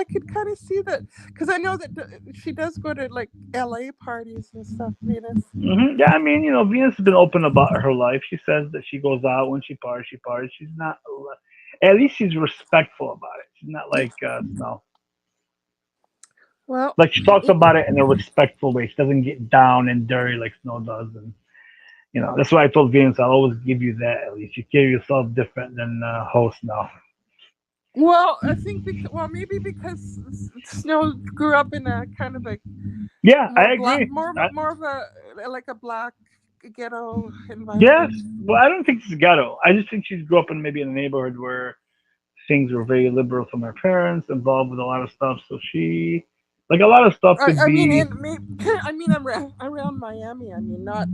could kind of see that because I know that she does go to like LA parties and stuff. Venus. Yeah, I mean, Venus has been open about her life. She says that she goes out when she parties. She parties. She's not. At least she's respectful about it. She's not like Snow. Well, Like she talks about it in a respectful way. She doesn't get down and dirty like Snow does, and that's why I told Venus I'll always give you that. At least you carry yourself different than host now. well, I think maybe because Snow grew up in a kind of a Yeah, I more black, agree. more of a like a black ghetto Yes. environment. Well, I don't think it's ghetto. I just think she grew up in maybe in a neighborhood where things were very liberal from her parents, involved with a lot of stuff. So she, like a lot of stuff could I mean, be. I mean, around Miami. I mean, not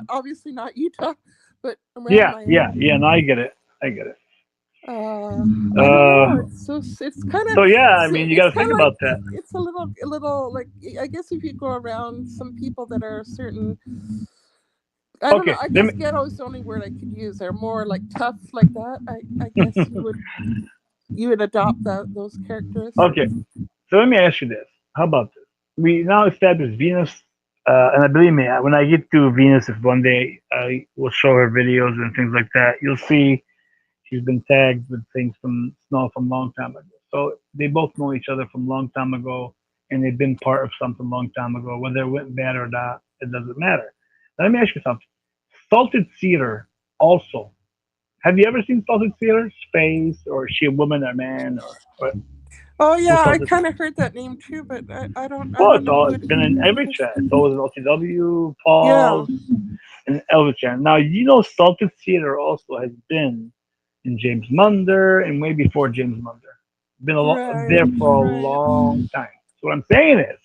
obviously not Utah, but around Yeah, yeah, Miami. yeah. No, I get it. I get it. I don't Uh, know. It's kind of so yeah, I mean, you got it's to kind think of like about that. it's a little like I guess if you go around some people that are certain, I don't know. Okay, I let guess me. ghetto is the only word I could use. They're more like tough like that. I guess you would adopt those characteristics. Okay, so let me ask you this. How about this? We now established Venus, and believe me, when I get to Venus, if one day I will show her videos and things like that, you'll see she's been tagged with things from Snow from long time ago. So they both know each other from long time ago, and they've been part of something long time ago. Whether it went bad or not, it doesn't matter. Now, let me ask you something. Salted Cedar also. Have you ever seen Salted Cedar's face, or is she a woman or a man, or what? Oh Who's yeah, I Salted kind Cedar? of heard that name too, but I Well, don't it's know all who it's it been in every is. chat. It's always LCW, Yeah, Paul's, and Elvis chat. Now you know Salted Cedar also has been in James Munder and way before James Munder. right, There for a right. long time. So what I'm saying is,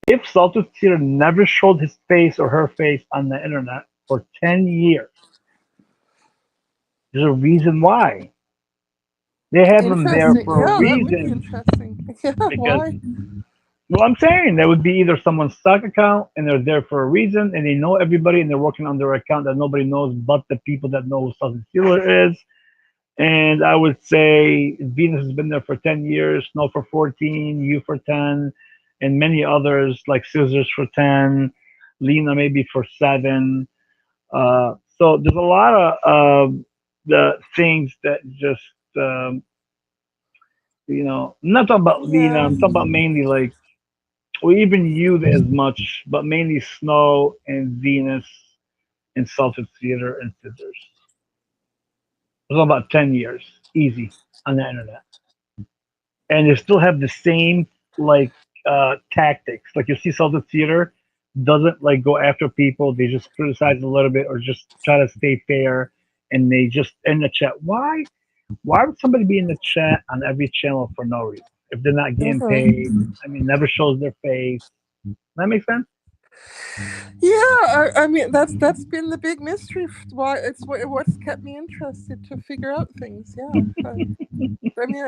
if Salted Cedar never showed his face or her face on the internet for 10 years, there's a reason why. They have him there Interesting. for a Yeah, that would be reason interesting. Yeah, because why? well, I'm saying that would be either someone's stock account and they're there for a reason and they know everybody and they're working on their account that nobody knows but the people that know who Salted Steeler is. And I would say Venus has been there for 10 years, Snow for 14, you for 10, and many others like Scissors for 10, Lena maybe for 7. So there's a lot of the things that just, I'm not talking about Lena, Yeah, I'm talking about mainly like or even youth as much, but mainly Snow and Venus and Celtic Theater and Scissors. It was about 10 years, easy, on the internet. And they still have the same, like, tactics. Like, you see Celtic Theater doesn't, like, go after people. They just criticize a little bit or just try to stay fair. And they just, in the chat, why would somebody be in the chat on every channel for no reason? If they're not getting paid, mhm. I mean, never shows their face. That makes sense? Yeah. I mean, that's been the big mystery. Why what's kept me interested to figure out things. Yeah. I mean,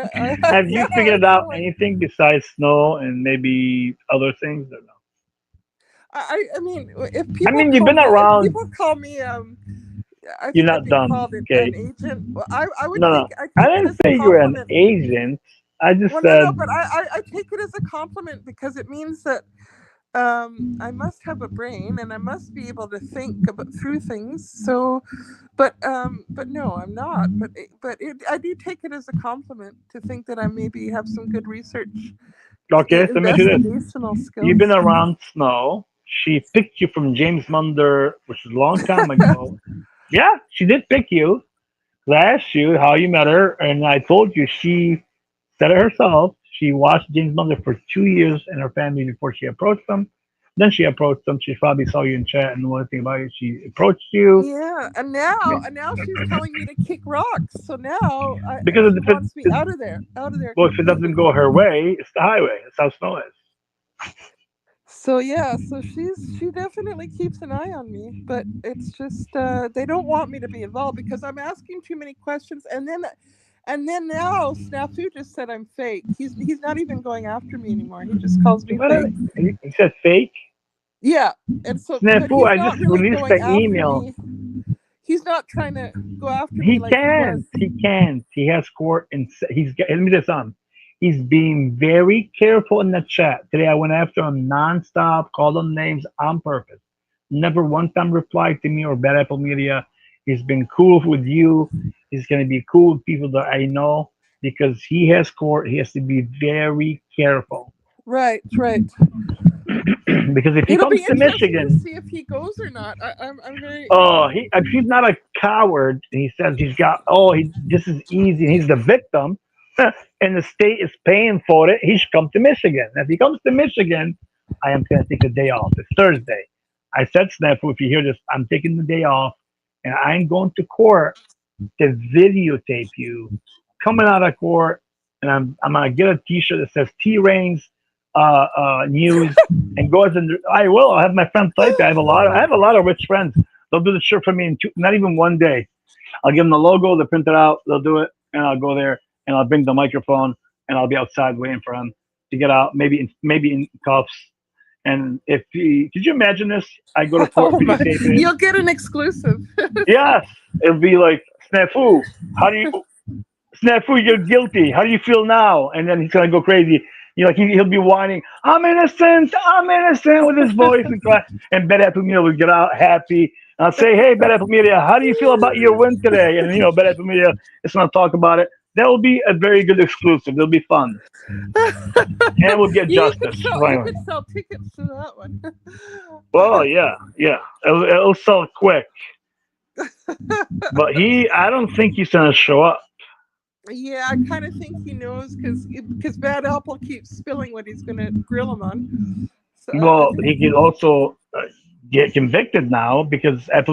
Have yeah, you I figured out feel like anything besides snow and maybe other things or no? I mean, I mean, you've been if around. people call me I You're think I've not been dumb, called an okay? agent. Well, No, no. I I take it didn't as a say you're an compliment. agent. I just Well, no, said but I take it as a compliment because it means that I must have a brain and I must be able to think about through things. So, but no, I'm not. I do take it as a compliment to think that I maybe have some good research, okay. So let me ask you this: investigational you've been skills. around snow. She picked you from James Munder, which is a long time ago. Yeah, she did pick you. I asked you how you met her, and I told you she said it herself. She watched James Munder for 2 years in her family before she approached them. Then she approached them. She probably saw you in chat and knew anything about you. She approached you Yeah, and now she's telling me to kick rocks. So now because she wants me out of there well, if it doesn't completely. go her way, it's the highway. That's how snow is. So yeah, so she definitely keeps an eye on me, but it's just they don't want me to be involved because I'm asking too many questions, and then now Snafu just said I'm fake. He's not even going after me anymore. He just calls me What? fake. He said fake. Yeah, and so but Snafu, he's I not just really released going the after email. me. He's not trying to go after me He like he can't. was. He can't. He has court and he's got. Let me this on. He's being very careful in the chat. Today I went after him nonstop, called him names on purpose. Never one time replied to me or Bad Apple Media. He's been cool with you. He's going to be cool with people that I know because he has court. He has to be very careful Right, right. because if he It'll comes be to interesting to Michigan, see if he goes or not. I'm very oh, if he's not a coward, and he says he's got, this is easy, and he's the victim, and the state is paying for it, he should come to Michigan. If he comes to Michigan, I am going to take a day off. It's Thursday. I said, Snafu, if you hear this, I'm taking the day off, and I'm going to court to videotape you coming out of court, and I'm gonna get a T-shirt that says T Reigns news, and go as I will. I have my friends type it. I have a lot of rich friends. They'll do the shirt for me in not even one day. I'll give them the logo. They'll print it out. They'll do it. and I'll go there and I'll bring the microphone and I'll be outside waiting for him to get out, maybe in cuffs. And if he, could you imagine this? I go to court Oh my! videotaping it. You'll get an exclusive. Yes, it'll be like, Snafu, how do you, Snafu, you're guilty. How do you feel now? And then he's gonna go crazy. Like he'll be whining, I'm innocent with his voice and cry. And Bet Apumia will get out happy. And I'll say, hey, Bet Apumia, how do you feel about your win today? And Bet Apumia is gonna talk about it. That will be a very good exclusive. It'll be fun, and we'll get justice. You could sell tickets to that one. Well, yeah, it'll sell quick. But I don't think he's gonna show up. Yeah, I kind of think he knows because Bad Apple keeps spilling what he's going to grill him on. So, well, he could also get convicted now because Bad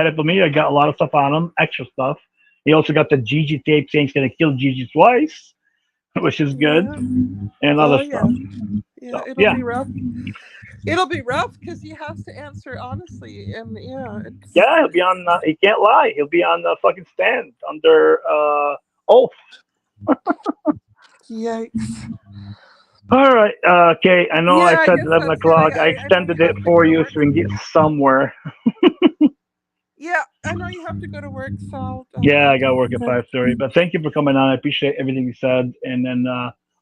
Apple Media got a lot of stuff on him, extra stuff. He also got the Gigi tape saying he's going to kill Gigi twice, which is good, and other stuff. Yeah, so, it'll be rough. It'll be rough because he has to answer honestly, and he'll be on. He can't lie. He'll be on the fucking stand under oath. Yikes! All right, okay. I know I said 11 o'clock. I extended it for you so we can get somewhere. Yeah, I know you have to go to work, so. Yeah, I got to work at 5:30. But thank you for coming on. I appreciate everything you said. And then,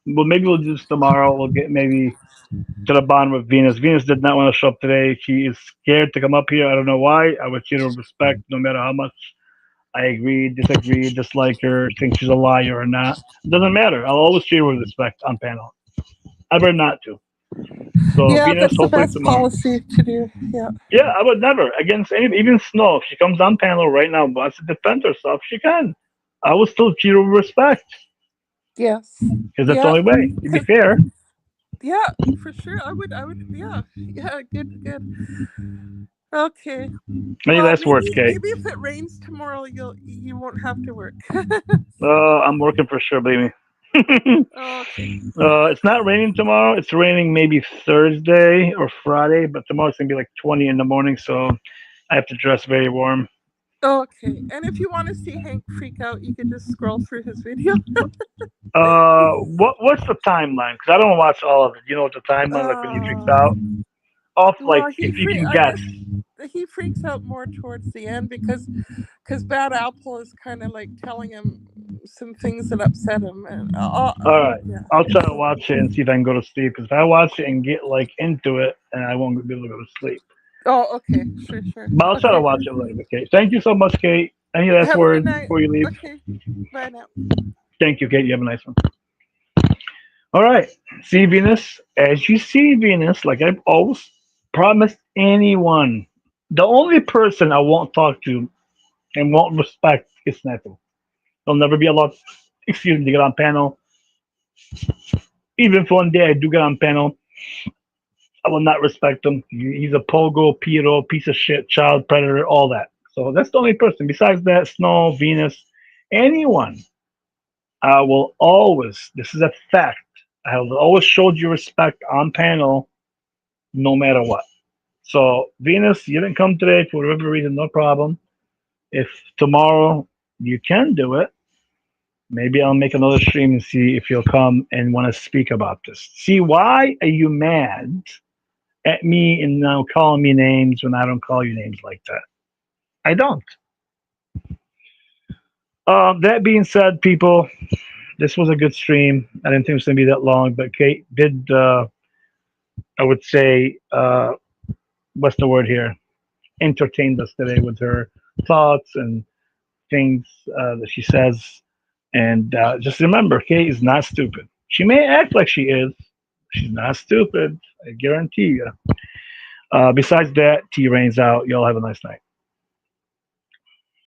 maybe we'll do this tomorrow. We'll get maybe to the bottom of Venus. Venus did not want to show up today. She is scared to come up here. I don't know why. I would treat her with respect no matter how much I agree, disagree, dislike her, think she's a liar or not. It doesn't matter. I'll always treat her with respect on panel. I better not to. So yeah, Venus, that's the best policy to do. Yeah. Yeah, I would never against any, even Snow. If she comes on panel right now and wants to defend herself, she can. I will still treat her with respect. Yes. Because that's the only way. To be fair. Yeah, for sure. I would. Yeah. Yeah. Good. Okay. Any last words, Kate? Maybe if it rains tomorrow, you won't have to work. I'm working for sure, believe me. Okay. It's not raining tomorrow. It's raining maybe Thursday or Friday, but tomorrow's gonna be like 20 in the morning, so I have to dress very warm. Okay. And if you want to see Hank freak out, you can just scroll through his video. What's the timeline? Because I don't watch all of it. You know what the timeline like when he freaks out? If you can guess. He freaks out more towards the end because Bad Apple is kind of like telling him some things that upset him. And all right, yeah. I'll try to watch it and see if I can go to sleep. Because if I watch it and get like into it, and I won't be able to go to sleep. Oh, okay, sure. But I'll try to watch it later. Okay, thank you so much, Kate. Any last words before you leave? Okay, bye now. Thank you, Kate. You have a nice one. All right, see Venus. As you see Venus, like I've always promised anyone. The only person I won't talk to and won't respect is Neto. There'll never be allowed, to get on panel. Even if one day I do get on panel, I will not respect him. He's a pogo, pedo, piece of shit, child predator, all that. So that's the only person. Besides that, Snow, Venus, anyone, I will always, this is a fact, I have always showed you respect on panel no matter what. So, Venus, you didn't come today for whatever reason, no problem. If tomorrow you can do it, maybe I'll make another stream and see if you'll come and want to speak about this. See, why are you mad at me and now calling me names when I don't call you names like that? I don't. That being said, people, this was a good stream. I didn't think it was going to be that long, but Kate did, I would say, what's the word here? Entertained us today with her thoughts and things that she says. And just remember, Kate is not stupid. She may act like she is. She's not stupid. I guarantee you. Besides that, T rains out. Y'all have a nice night.